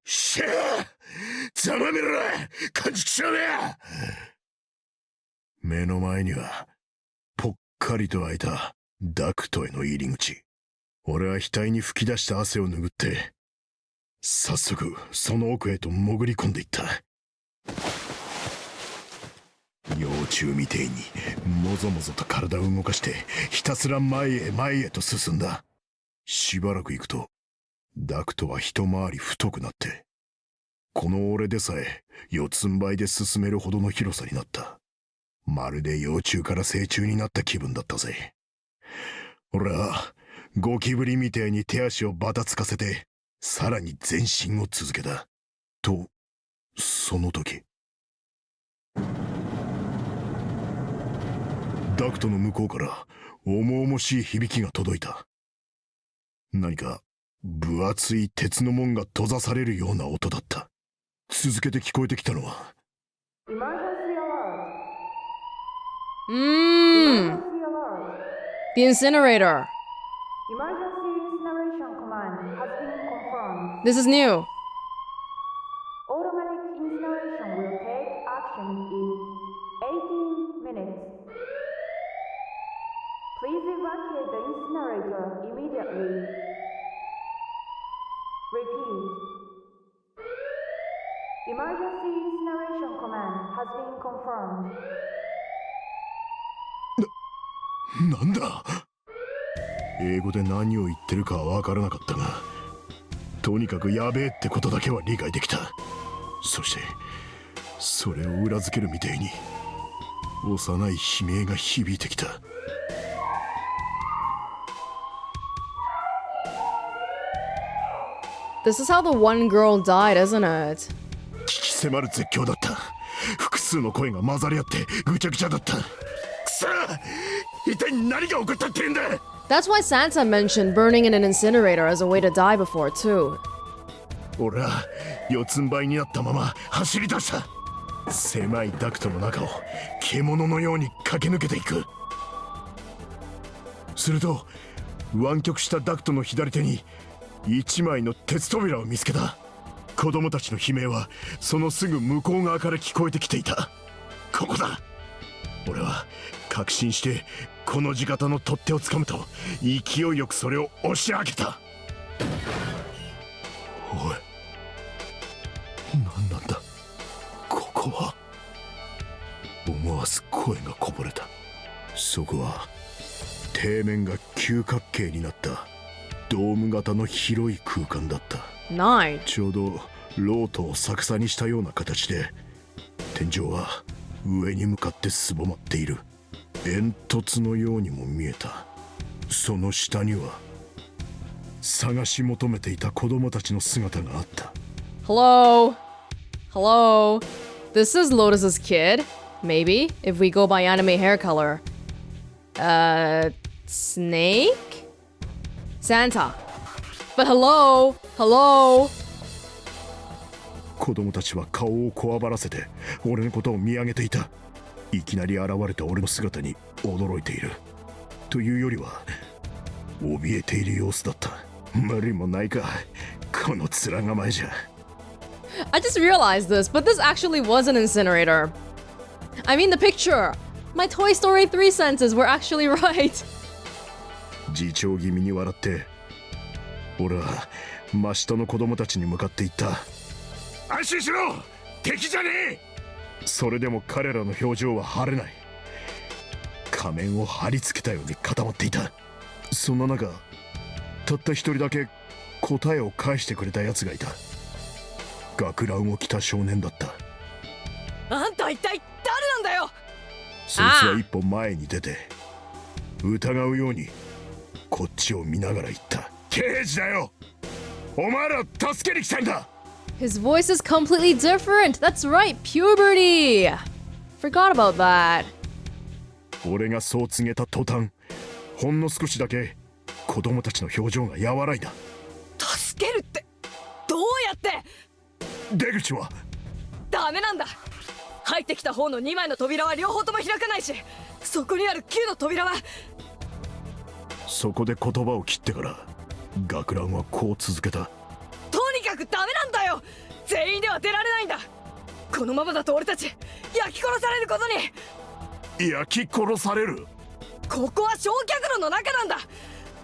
しゃあ、ざまめろ、感じきしろめ。目の前にはぽっかりと開いたダクトへの入り口。俺は額に吹き出した汗を拭って早速その奥へと潜り込んでいった。幼虫みてえにもぞもぞと体を動かしてひたすら前へ前へと進んだ。しばらく行くとダクトは一回り太くなって、この俺でさえ四つん這いで進めるほどの広さになった。まるで幼虫から成虫になった気分だったぜ。俺はゴキブリみてえに手足をバタつかせてさらに前進を続けた。とその時、ダクトの向こうから重々しい響きが届いた。何か分厚い鉄の門が閉ざされるような音だった。続けて聞こえてきたのは、The Incinerator. This is new. Automatic incineration will take action in 18 minutes. Please evacuate the incinerator immediately. Repeat. Emergency incineration command has been confirmed. なんだ？英語で何を言ってるかは分からなかったが、とにかくやべえってことだけは理解できた。そしてそれを裏付けるみたいに幼い悲鳴が響いてきた。This is how the one girl died, isn't it? 聞き迫る絶叫だった。複数の声が混ざり合ってぐちゃぐちゃだった。くそ！一体何が起こったってんだ！ That's why Santa mentioned burning in an incinerator as a way to die before, too. 俺は四つん這いになったまま走り出した。狭いダクトの中を獣のように駆け抜けていく。すると湾曲したダクトの左手に一枚の鉄扉を見つけた。子供たちの悲鳴はそのすぐ向こう側から聞こえてきていた。ここだ。俺は確信してこの地形の取っ手をつかむと勢いよくそれを押し上げた。おい、何なんだここは。思わず声がこぼれた。そこは底面が九角形になったドーム型の広い空間だった。Nine. ちょうどロートを逆さにしたような形で、天井は上に向かってすぼまっている。煙突のようにも見えた。その下には探し求めていた子供たちの姿があった。 Hello? Hello? This is Lotus's kid. Maybe, if we go by anime hair color. Snake? Santa. But hello? Hello? 子供たちは顔をこわばらせて俺のことを見上げていた。いきなり現れた俺の姿に驚いているというよりは怯えている様子だった。無理もないか、この面構えじゃ。 I just realized this, but this actually was an incinerator. I mean the picture. My Toy Story 3 senses were actually right. 自重気味に笑って俺は真下の子供たちに向かって言った。安心しろ、敵じゃねえ。それでも彼らの表情は晴れない。仮面を貼り付けたように固まっていた。そんな中、たった一人だけ答えを返してくれたやつがいた。学ランを着た少年だった。あんた一体誰なんだよ。そいつは一歩前に出て疑うようにこっちを見ながら言った。刑事だよ、お前らを助けに来たんだ。 His voice is completely different. That's right, puberty. Forgot about that. 俺がそう告げた途端、ほんの少しだけ子供たちの表情が和らいだ。助けるってどうやって？出口はダメなんだ。入ってきた方の2枚の扉は両方とも開かないし、そこにある9の扉は。そこで言葉を切ってから学ランはこう続けた。とにかくダメなんだよ。全員では出られないんだ。このままだと俺たち焼き殺されることに。焼き殺される？ここは焼却炉の中なんだ。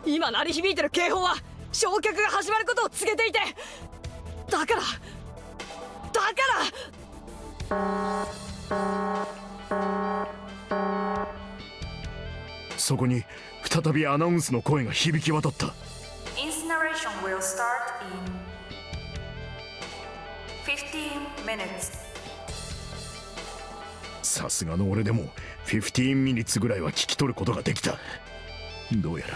今鳴り響いてる警報は焼却が始まることを告げていて、だからそこに再びアナウンスの声が響き渡った。 Incineration will start in 15 minutes. さすがの俺でも15ミニッツぐらいは聞き取ることができた。どうやら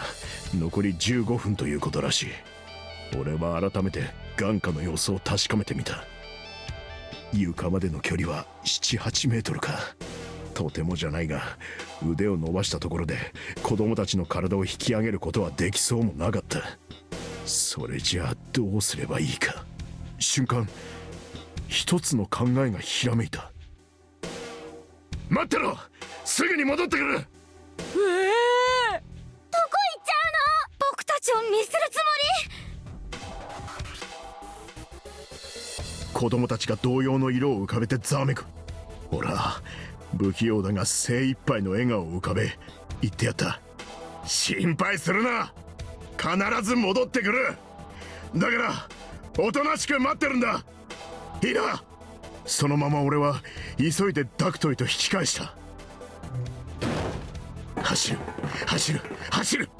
残り15分ということらしい。俺は改めて眼下の様子を確かめてみた。床までの距離は7、8メートルか。とてもじゃないが、腕を伸ばしたところで子供たちの体を引き上げることはできそうもなかった。それじゃあどうすればいいか。瞬間一つの考えがひらめいた。待ってろ、すぐに戻ってくる。どこ行っちゃうの？僕たちを見捨てるつもり？子供たちが動揺の色を浮かべてざわめく。ほら、不器用だが精一杯の笑顔を浮かべ言ってやった。心配するな、必ず戻ってくる。だからおとなしく待ってるんだ。いいな。そのまま俺は急いでダクトへと引き返した。走る走る走る。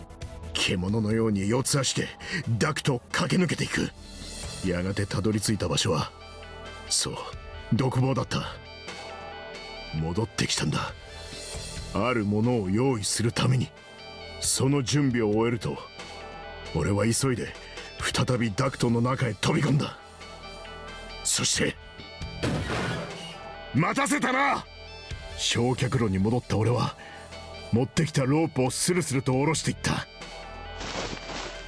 獣のように四つ足でダクトを駆け抜けていく。やがてたどり着いた場所は、そう、独房だった。戻ってきたんだ。あるものを用意するために。その準備を終えると、俺は急いで再びダクトの中へ飛び込んだ。そして待たせたな。焼却炉に戻った俺は持ってきたロープをスルスルと下ろしていった。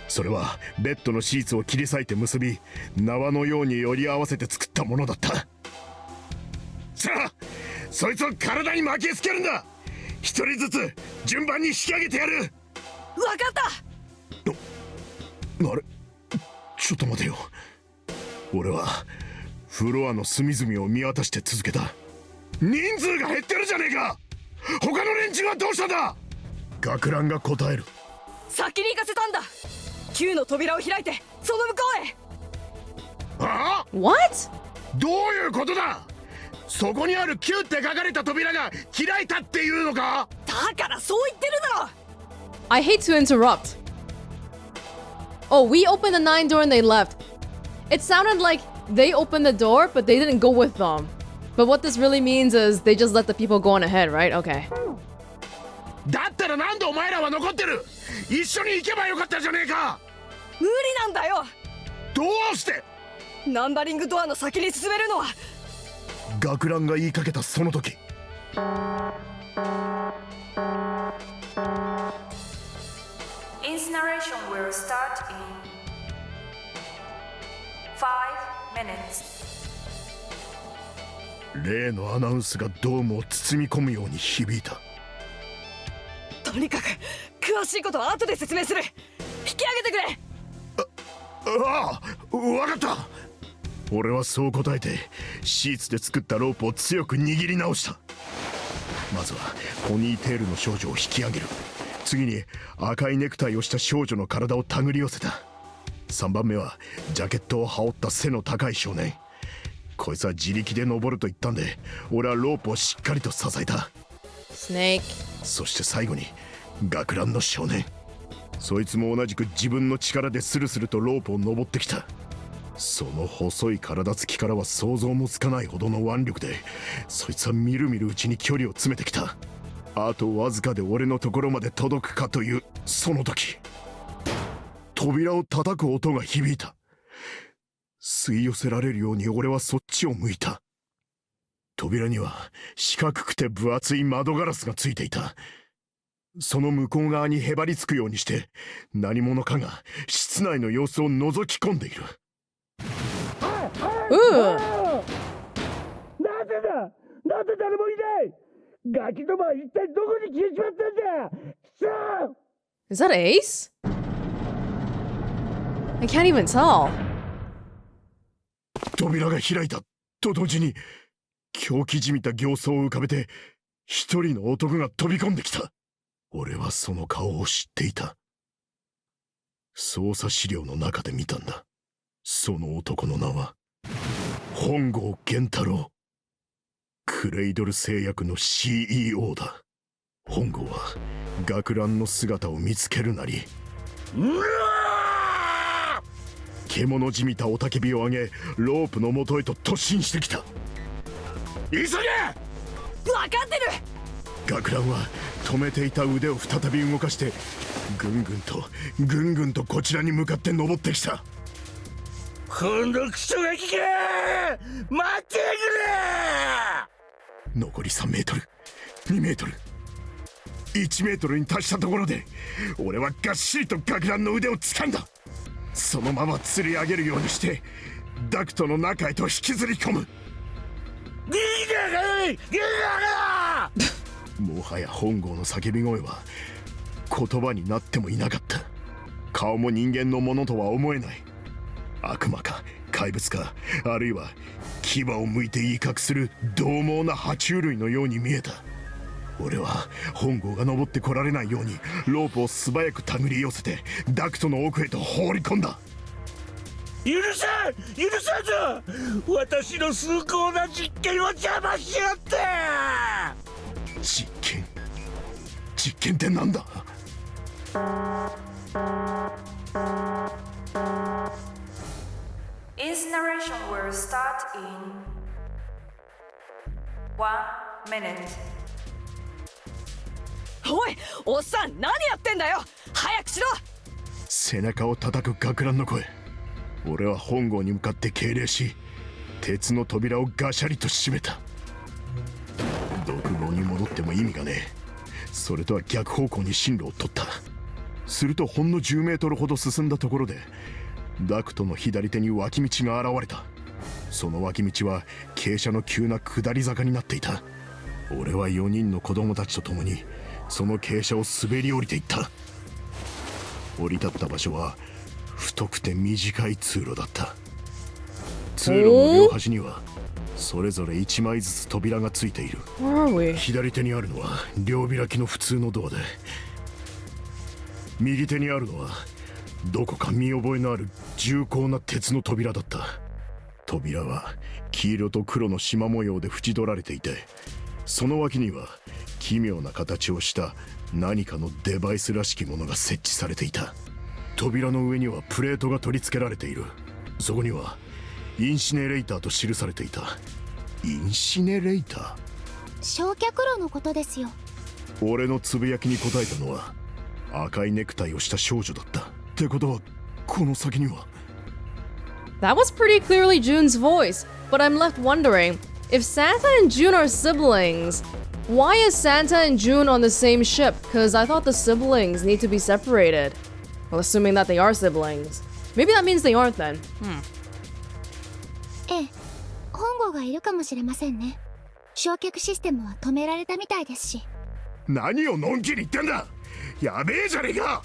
それはベッドのシーツを切り裂いて結び、縄のように寄り合わせて作ったものだった。さあ、そいつを体に巻きつけるんだ。一人ずつ順番に引き上げてやる。わかった。あれ、ちょっと待てよ。俺はフロアの隅々を見渡して続けた。人数が減ってるじゃねえか。他の連中はどうしたんだ。学ランが答える。先に行かせたんだ。9の扉を開いてその向こうへ。ああ What? どういうことだ。そこにある9って書かれた扉が開いたっていうのか。だからそう言ってるだろ。 I hate to interrupt. Oh, we opened the 9 door and they left. It sounded like they opened the door, but they didn't go with them. But what this really means is they just let the people go on ahead, right? Okay. だったらなんでお前らは残ってる。一緒に行けばよかったじゃねえか。無理なんだよ。どうして。ナンバリングドアの先に進めるのは。学ランが言いかけたその時、Incineration will start in 5 minutes. 例のアナウンスがドームを包み込むように響いた。とにかく詳しいことは後で説明する。引き上げてくれ。ああ、わかった。俺はそう答えてシーツで作ったロープを強く握り直した。まずはポニーテールの少女を引き上げる。次に赤いネクタイをした少女の体を手繰り寄せた。3番目はジャケットを羽織った背の高い少年。こいつは自力で登ると言ったんで、俺はロープをしっかりと支えた。 Snake. そして最後に学ランの少年。そいつも同じく自分の力でスルスルとロープを登ってきた。その細い体つきからは想像もつかないほどの腕力で、そいつはみるみるうちに距離を詰めてきた。あとわずかで俺のところまで届くかというその時、扉を叩く音が響いた。吸い寄せられるように俺はそっちを向いた。扉には四角くて分厚い窓ガラスがついていた。その向こう側にへばりつくようにして何者かが室内の様子を覗き込んでいる。Ooh. なぜだ。なんで誰もいない。ガキどもは一体どこに消えちまったんだ。さあ。Is that Ace? I can't even tell. 扉が開いたと同時に狂気じみた形相を浮かべて一人の男が飛び込んできた。俺はその顔を知っていた。捜査資料の中で見たんだ。その男の名は本郷源太郎。クレイドル製薬の CEO だ。本郷は学ランの姿を見つけるなり、獣じみた雄たけびを上げ、ロープの元へと突進してきた。急げ！分かってる。学ランは止めていた腕を再び動かして、ぐんぐんとこちらに向かって登ってきた。今度クソガキか！待ってくれ！残り3メートル、2メートル、1メートルに達したところで、俺はがっしりと学ランの腕を掴んだ。そのまま吊り上げるようにしてダクトの中へと引きずり込む。もはや本郷の叫び声は言葉になってもいなかった。顔も人間のものとは思えない。悪魔か怪物か、あるいは牙を向いて威嚇する獰猛な爬虫類のように見えた。俺は本郷が登ってこられないようにロープを素早く手繰り寄せてダクトの奥へと放り込んだ。許さんぞ！私の崇高な実験を邪魔しやって！実験ってなんだ？Incineration will start in 1 minute. おい、おっさん、何やってんだよ！早くしろ！背中を叩く学ランの声。俺は本郷に向かって敬礼し、鉄の扉をガシャリと閉めた。独房に戻っても意味がねえ。それとは逆方向に進路を取った。するとほんの10メートルほど進んだところで、ダクトの左手に脇道が現れた。その脇道は傾斜の急な下り坂になっていた。俺は4人の子供たちと共にその傾斜を滑り降りていった。降り立った場所は太くて短い通路だった。通路の両端にはそれぞれ1枚ずつ扉がついている。左手にあるのは両開きの普通のドアで、右手にあるのはどこか見覚えのある重厚な鉄の扉だった。扉は黄色と黒の縞模様で縁取られていて、その脇には奇妙な形をした何かのデバイスらしきものが設置されていた。扉の上にはプレートが取り付けられている。そこにはインシネレーターと記されていた。インシネレーター？焼却炉のことですよ。俺のつぶやきに答えたのは赤いネクタイをした少女だった。ってことはこの先には。 That was pretty clearly June's voice, but I'm left wondering, if Santa and June are siblings, why is Santa and June on the same ship? Because I thought the siblings need to be separated. Well, assuming that they are siblings. Maybe that means they aren't then. ええ、本郷がいるかもしれませんね。焼却システムは止められたみたいですし。何をのんきに言ってんだ！やべえじゃねえか！は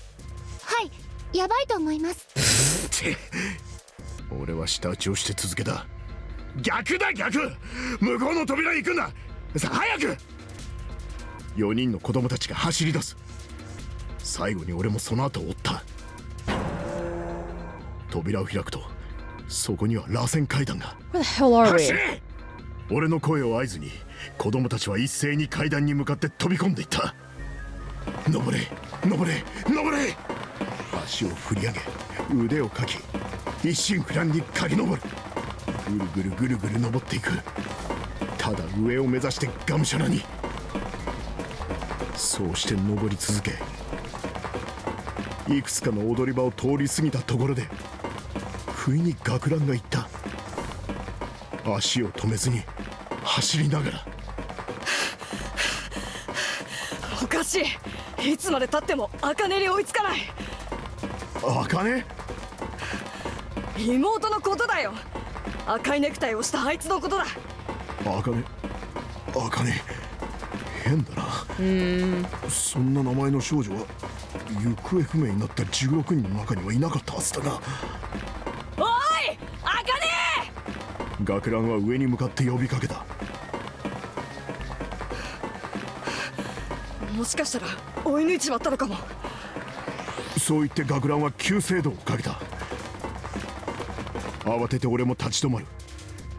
い、やばいと思います。俺は舌打ちをして続けた。逆だ逆！向こうの扉に行くんだ！さあ早く！4人の子供たちが走り出す。最後に俺もその後を追った。扉を開くとそこには螺旋階段が。 Where the hell are 走 we? れ！俺の声を合図に子供たちは一斉に階段に向かって飛び込んでいった。登れ登れ登れ！足を振り上げ腕をかき一心不乱に駆け上る。ぐるぐるぐるぐる登っていく。ただ上を目指してがむしゃらに。そうして登り続け、いくつかの踊り場を通り過ぎたところで不意に学ランが言った。足を止めずに走りながら。おかしい。いつまで経っても茜に追いつかない。茜？妹のことだよ。赤いネクタイをしたあいつのことだ。茜変だな。そんな名前の少女は行方不明になった16人の中にはいなかったはずだが。おい茜！学ランは上に向かって呼びかけた。もしかしたら追い抜いちまったのかも。そう言って学ランは急制度をかけた。慌てて俺も立ち止まる。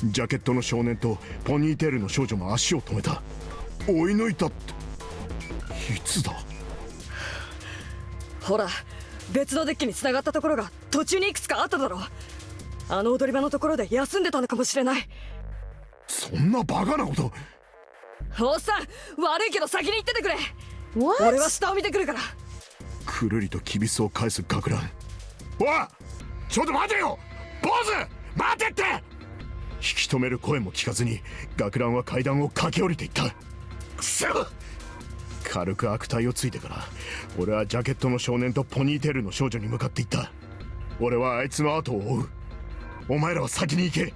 ジャケットの少年とポニーテールの少女の足を止めた。追い抜いたって、いつだ？ほら、別のデッキに繋がったところが途中にいくつかあっただろ。あの踊り場のところで休んでたのかもしれない。そんなバカなこと。おっさん、悪いけど先に行っててくれ。 What? 俺は下を見てくるから。くるりときびすを返す学ラン。おい、ちょっと待てよ坊主、待てって。引き止める声も聞かずに学ランは階段を駆け下りていった。くそ。軽く悪態をついてから俺はジャケットの少年とポニーテールの少女に向かっていった。俺はあいつの後を追う。お前らは先に行け。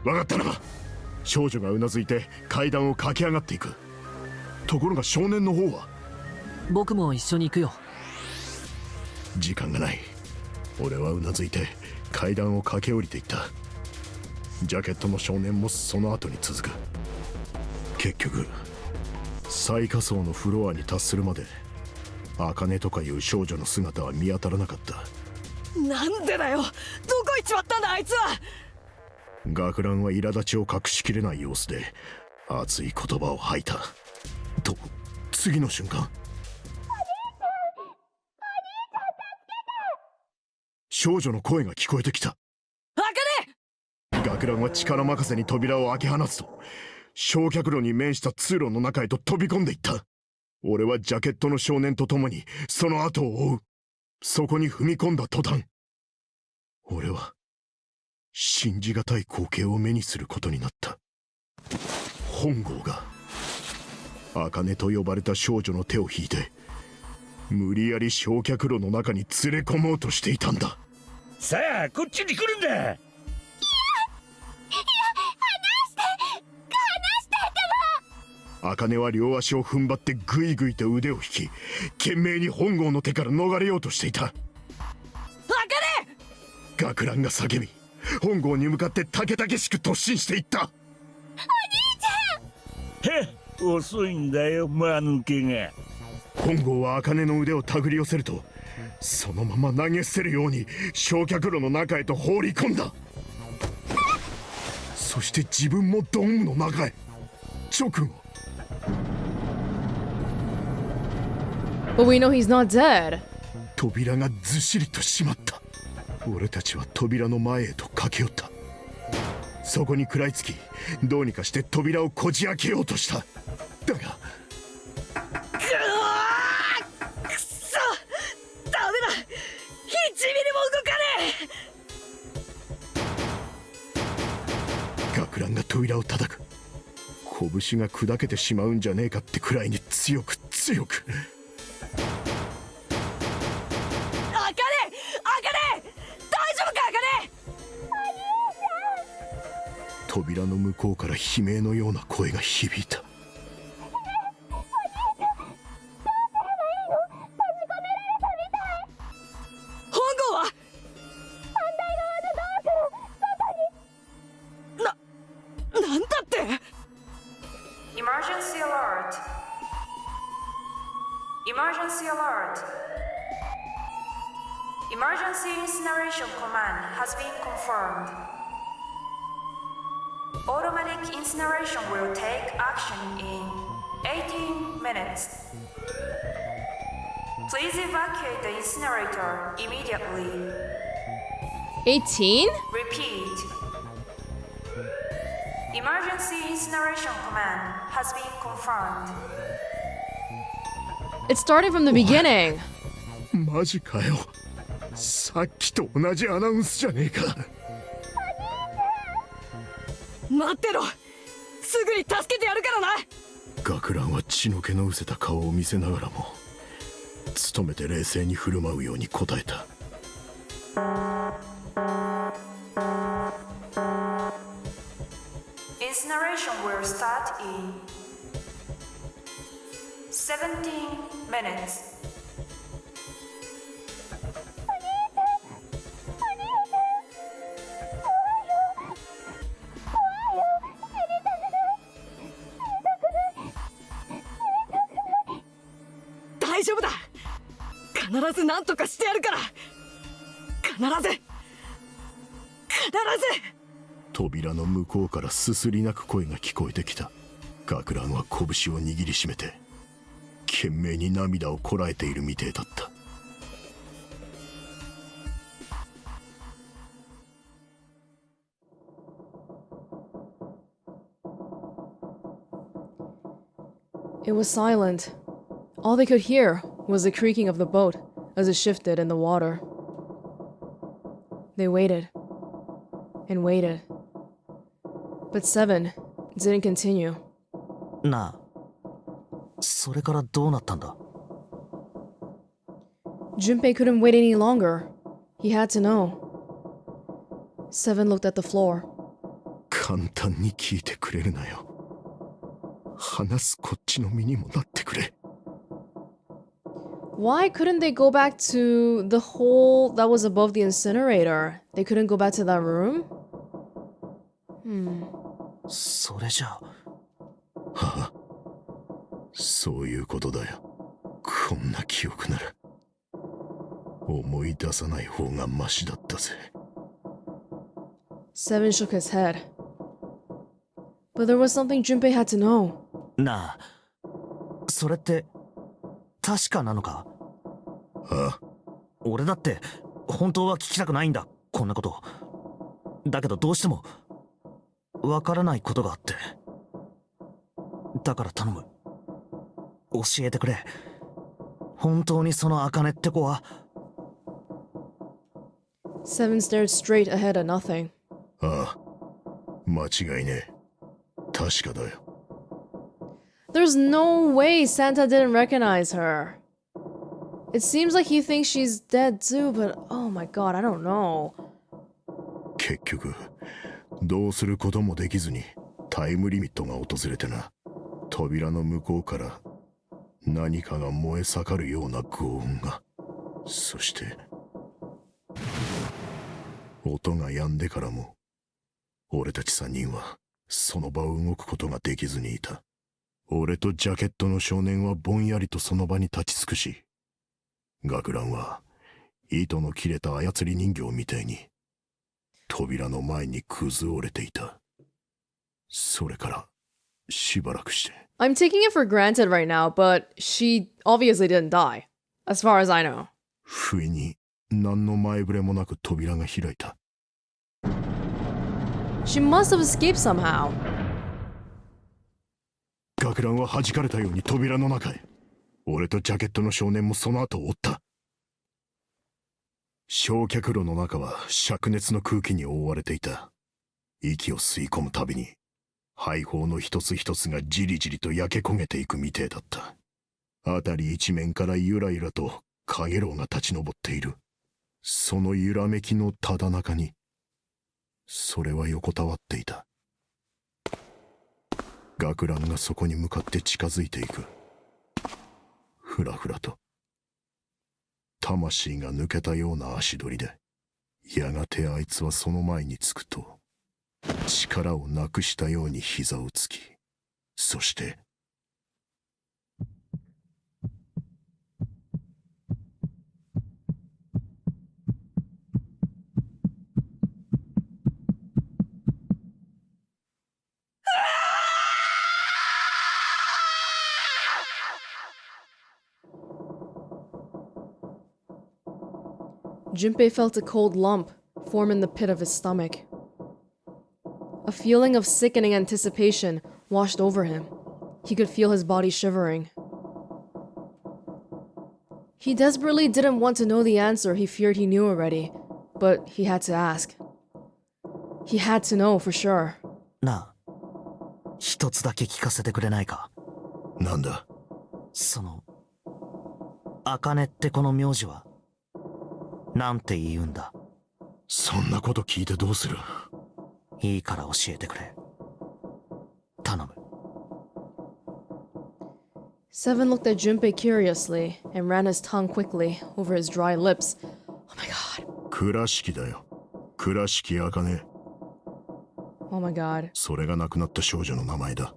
分かったな。少女がうなずいて階段を駆け上がっていく。ところが少年の方は、僕も一緒に行くよ。時間がない。俺はうなずいて階段を駆け下りていった。ジャケットの少年もその後に続く。結局最下層のフロアに達するまで茜とかいう少女の姿は見当たらなかった。なんでだよ、どこ行っちまったんだあいつは。学ランは苛立ちを隠しきれない様子で熱い言葉を吐いた。と次の瞬間、少女の声が聞こえてきた。茜！学ランは力任せに扉を開け放つと焼却炉に面した通路の中へと飛び込んでいった。俺はジャケットの少年と共にその後を追う。そこに踏み込んだ途端、俺は信じがたい光景を目にすることになった。本郷が茜と呼ばれた少女の手を引いて無理やり焼却炉の中に連れ込もうとしていたんだ。さあこっちに来るんだ。茜は両足を踏ん張ってグイグイと腕を引き、懸命に本郷の手から逃れようとしていた。茜！学ランが叫び、本郷に向かってたけたけしく突進していった。へっ、遅いんだよ間抜けが。本郷は茜の腕を手繰り寄せると、そのまま投げ捨てるように焼却炉の中へと放り込んだ。そして自分もドームの中へ。直後、But we know he's not dead. 扉がずしりと閉まった。俺たちは扉の前へと駆け寄った。そこに食らいつき、どうにかして扉をこじ開けようとした。だが、くそ！ダメだ！1ミリも動かねえ！学ランが扉を叩く。拳が砕けてしまうんじゃねえかってくらいに強く強く。扉の向こうから悲鳴のような声が響いた。本郷はなんだって？ Emergency alert. Emergency alert. Emergency incineration command has been confirmed. Automatic incineration will take action in 18 minutes. Please evacuate the incinerator immediately. 18? Repeat. Emergency incineration command has been confirmed. It started from the beginning. マジかよ。さっきと同じアナウンスじゃねえか。待ってろ、すぐに助けてやるからな。学ランは血の気の失せた顔を見せながらも努めて冷静に振る舞うように答えた。Incineration will start in 17 minutes. 大丈夫だ、必ず何とかしてやるから。必ず扉の向こうからすすり泣く声が聞こえてきた。学ランは拳を握りしめて懸命に涙をこらえているみてえだった。It was silent. All they could hear was the creaking of the boat as it shifted in the water. They waited and waited. But Seven didn't continue. なあ、それからどうなったんだ？ Junpei couldn't wait any longer. He had to know. Seven looked at the floor. 簡単に聞いてくれるなよ。話すこっちの身にもなってくれ。Why couldn't they go back to the hole that was above the incinerator? They couldn't go back to that room? それじゃあ。はあ、そういうことだよ。こんな記憶なら思い出さない方がマシだったぜ。Seven shook his head. But there was something Junpei had to know. なあ、それって確かなのか？ああ、俺だって本当は聞きたくないんだ、こんなこと。だけどどうしてもわからないことがあって。だから頼む。教えてくれ。本当にその茜って子は。Seven stared straight ahead at nothing. ああ、間違いねえ。確かだよ。There's no way Santa didn't recognize her. It seems like he thinks she's dead too, but oh my god, I don't know. 結局どうすることもできずにタイムリミットが訪れてな。扉の向こうから何かが燃え盛るような轟音が。そして音が止んでからも俺たち3人はその場を動くことができずにいた。俺とジャケットの少年はぼんやりとその場に立ち尽くし、学ランは糸の切れた操り人形みたいに扉の前に崩れていた。それからしばらくして。I'm taking it for granted right now, but she obviously didn't die, as far as I know. 不意に何の前触れもなく扉が開いた。She must have escaped somehow. 学ランは弾かれたように扉の中へ。俺とジャケットの少年もその後を追った。焼却炉の中は灼熱の空気に覆われていた。息を吸い込むたびに肺胞の一つ一つがじりじりと焼け焦げていくみてえだった。辺り一面からゆらゆらと陽炎が立ち上っている。その揺らめきのただ中にそれは横たわっていた。学ランがそこに向かって近づいていく。ふらふらと魂が抜けたような足取りで、やがてあいつはその前につくと力をなくしたように膝をつき、そしてJunpei felt a cold lump form in the pit of his stomach. A feeling of sickening anticipation washed over him. He could feel his body shivering. He desperately didn't want to know the answer he feared he knew already, but he had to ask. He had to know for sure. なあ、一つだけ聞かせてくれないか？なんだ？その茜ってこの名字はなんて言うんだ？そんなこと聞いてどうする？いいから教えてくれ。頼む。Seven looked at Junpei curiously and ran his tongue quickly over his dry lips. Oh my god. 倉敷だよ。倉敷茜。Oh my god. それが亡くなった少女の名前だ。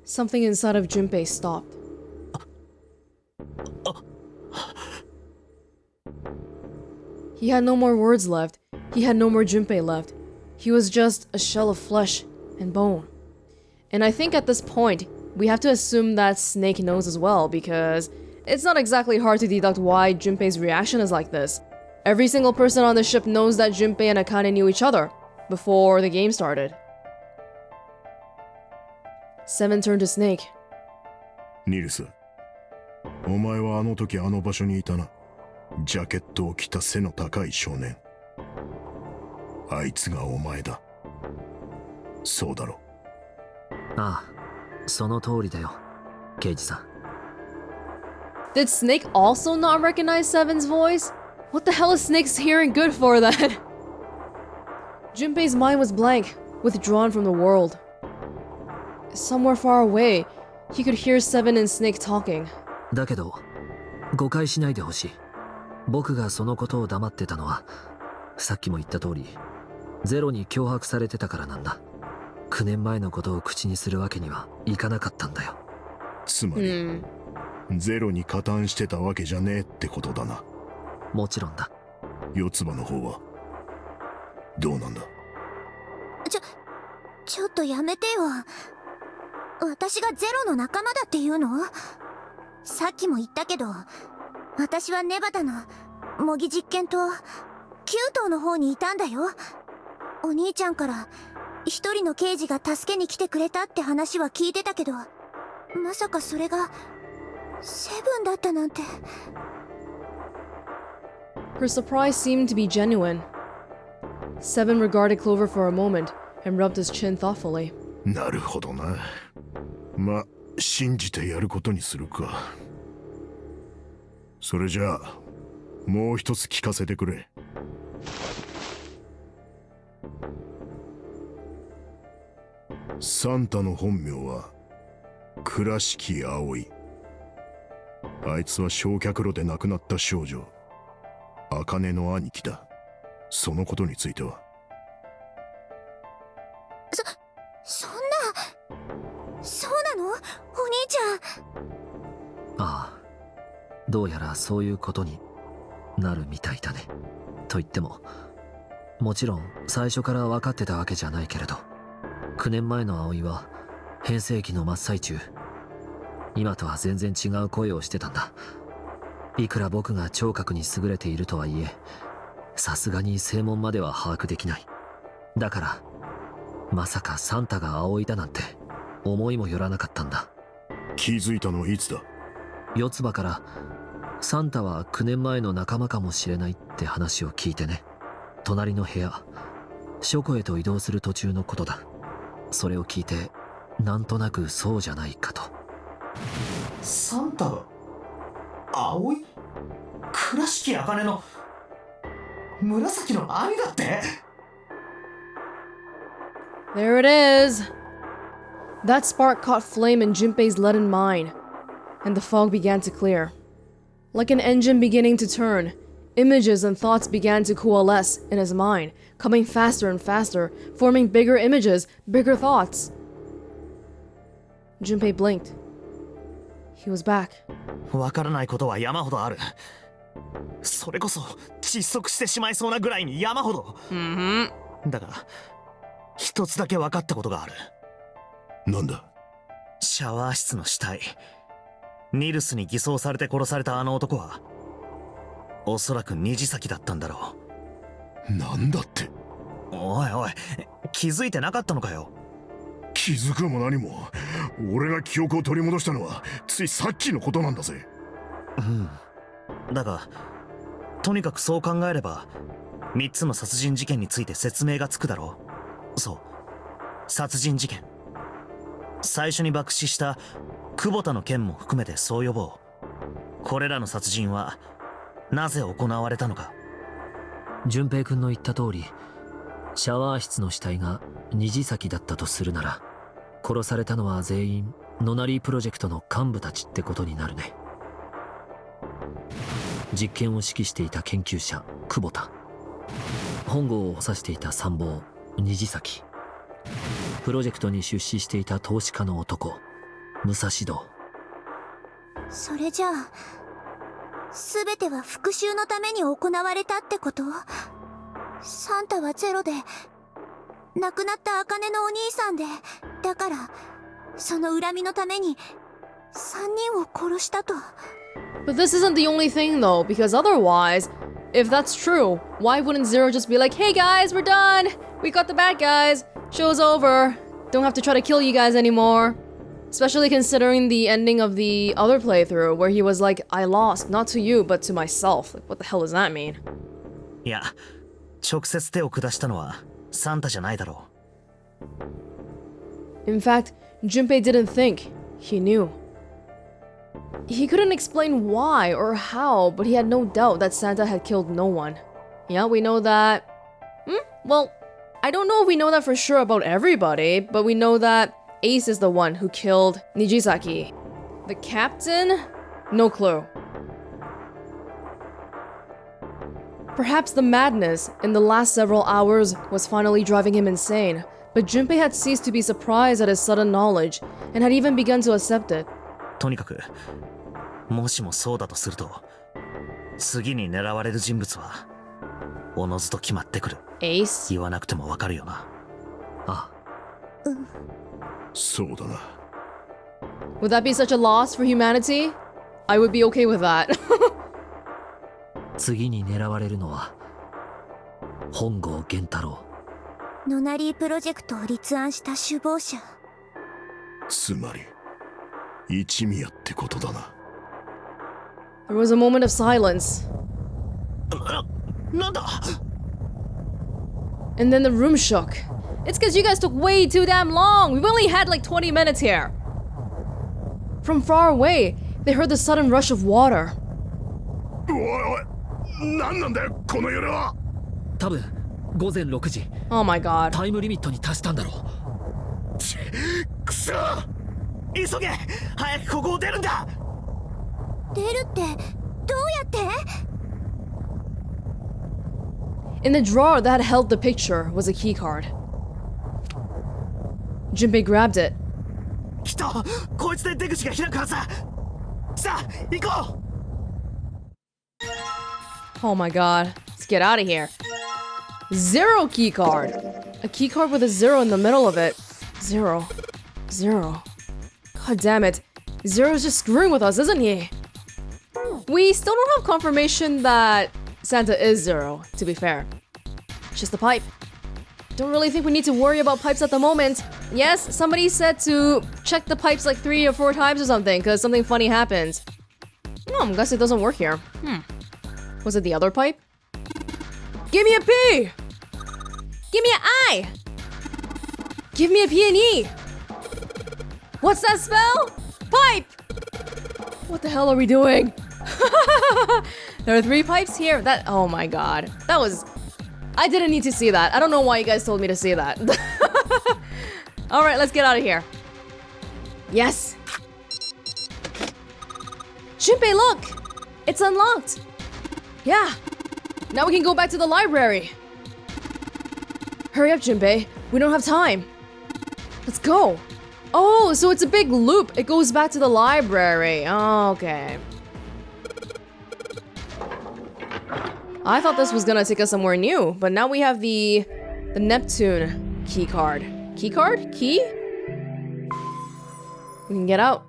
Something inside of Junpei stopped. He had no more words left. He had no more Junpei left. He was just a shell of flesh and bone. And I think at this point, we have to assume that Snake knows as well, because it's not exactly hard to deduct why Junpei's reaction is like this. Every single person on the ship knows that Junpei and Akane knew each other before the game started. Seven turned to Snake. ニルス、お前はあの時あの場所にいたな。ジャケットを着た背の高い少年。あいつがお前だ。そうだろ。ああ、その通りだよ、刑事さん。Did Snake also not recognize Seven's voice? What the hell is Snake's hearing good for then? Junpei's mind was blank, withdrawn from the world. Somewhere far away, he could hear Seven and Snake talking. だけど、誤解しないでほしい。僕がそのことを黙ってたのは、さっきも言った通り、ゼロに脅迫されてたからなんだ。9年前のことを口にするわけにはいかなかったんだよ。つまり、ゼロに加担してたわけじゃねえってことだな。もちろんだ。四つ葉の方はどうなんだ。ちょっとやめてよ。私がゼロの仲間だっていうの？さっきも言ったけど、私はネバダの模擬実験と9頭の方にいたんだよ。お兄ちゃんから一人の刑事が助けに来てくれたって話は聞いてたけど、まさかそれがセブンだったなんて。Her surprise seemed to be genuine. Seven regarded Clover for a moment and rubbed his chin thoughtfully. なるほどな。ま、信じてやることにするか。それじゃあ、もう一つ聞かせてくれ。サンタの本名は倉敷葵。あいつは焼却炉で亡くなった少女茜の兄貴だ。そのことについては。そうなの？お兄ちゃん。ああ、どうやらそういうことになるみたいだね。と言っても、もちろん最初から分かってたわけじゃないけれど、9年前の葵は変声期の真っ最中。今とは全然違う声をしてたんだ。いくら僕が聴覚に優れているとはいえ、さすがに声紋までは把握できない。だからまさかサンタが葵だなんて思いもよらなかったんだ。気づいたのはいつだ？四つ葉からサンタは9年前の仲間かもしれないって話を聞いてね。隣の部屋書庫へと移動する途中のことだ。それを聞いてなんとなくそうじゃないかと。サンタが葵？倉敷茜の紫の兄だって？ There it is! That spark caught flame in Junpei's leaden mind, and the fog began to clear. Like an engine beginning to turn, images and thoughts began to coalesce in his mind, coming faster and faster, forming bigger images, bigger thoughts. Junpei blinked. He was back. わからないことは山ほどある。それこそ窒息してしまいそうなぐらいに山ほど。だが一つだけ分かったことがある。なんだ？シャワー室の死体、ニルスに偽装されて殺されたあの男はおそらく虹崎だったんだろう。なんだって？おいおい、気づいてなかったのかよ。気づくも何も、俺が記憶を取り戻したのはついさっきのことなんだぜ。だがとにかくそう考えれば3つの殺人事件について説明がつくだろう。そう、殺人事件。最初に爆死した久保田の件も含めてそう呼ぼう。これらの殺人はなぜ行われたのか。順平君の言った通り、シャワー室の死体が虹崎だったとするなら、殺されたのは全員ノナリープロジェクトの幹部たちってことになるね。実験を指揮していた研究者久保田、本郷を補佐していた参謀虹崎、プロジェクトに出資していた投資家の男武蔵堂。それじゃあ全ては復讐のために行われたってこと？サンタはゼロで、亡くなった茜のお兄さんで、だからその恨みのために3人を殺したと。 But this isn't the only thing though, because otherwise, if that's true, why wouldn't Zero just be like, hey guys, we're done! We got the bad guys! Show's over! Don't have to try to kill you guys anymore. Especially considering the ending of the other playthrough, where he was like, I lost, not to you, but to myself. Like, what the hell does that mean? いや、直接手を下したのはサンタじゃないだろう。 In fact, Junpei didn't think. He knew. He couldn't explain why or how, but he had no doubt that Santa had killed no one. Yeah, we know that... Well, I don't know if we know that for sure about everybody, but we know that Ace is the one who killed Nijisaki. The captain? No clue. Perhaps the madness in the last several hours was finally driving him insane, but Junpei had ceased to be surprised at his sudden knowledge, and had even begun to accept it. とにかく、もしもそうだとすると、次に狙われる人物はおのずと決まってくる。Ace? 言わなくてもわかるよな。ああ、そうだな。 Would that be such a loss for humanity? I would be okay with that. 次に狙われるのは本郷源太郎。ノナリープロジェクトを立案した首謀者。つまり一宮ってことだな。 There was a moment of silence. なんだ And then the room shook. It's because you guys took way too damn long. We've only had like 20 minutes here. From far away, they heard the sudden rush of water. おいおい、何なんだよこの夜は。多分午前6時 Oh my god. タイムリミットに達したんだろう。くそ、急げ、早くここを出るんだ。出るってどうやって？ In the drawer that held the picture was a keycard. Junpei grabbed it. きっとこいつで出口が開くはずだ。さあ行こう。 Oh my god. Let's get out of here. Zero keycard. A keycard with a zero in the middle of it. Zero. Zero. God damn it. Zero's just screwing with us, isn't he? We still don't have confirmation that Santa is Zero, to be fair. It's just a pipe. Don't really think we need to worry about pipes at the moment. Yes, somebody said to check the pipes like 3 or 4 times or something, because something funny happens. No, I'm guessing it doesn't work here. Was it the other pipe? Give me a P! Give me an I! Give me a P and E! What's that spell? Pipe! What the hell are we doing? There are 3 pipes here. Oh my god. That was... I didn't need to see that. I don't know why you guys told me to see that. Alright, let's get out of here. Yes! Junpei, look! It's unlocked! Yeah! Now we can go back to the library! Hurry up, Junpei. We don't have time. Let's go! Oh, so it's a big loop. It goes back to the library. Okay. I thought this was gonna take us somewhere new, but now we have the Neptune key card. Key card? Key? We can get out.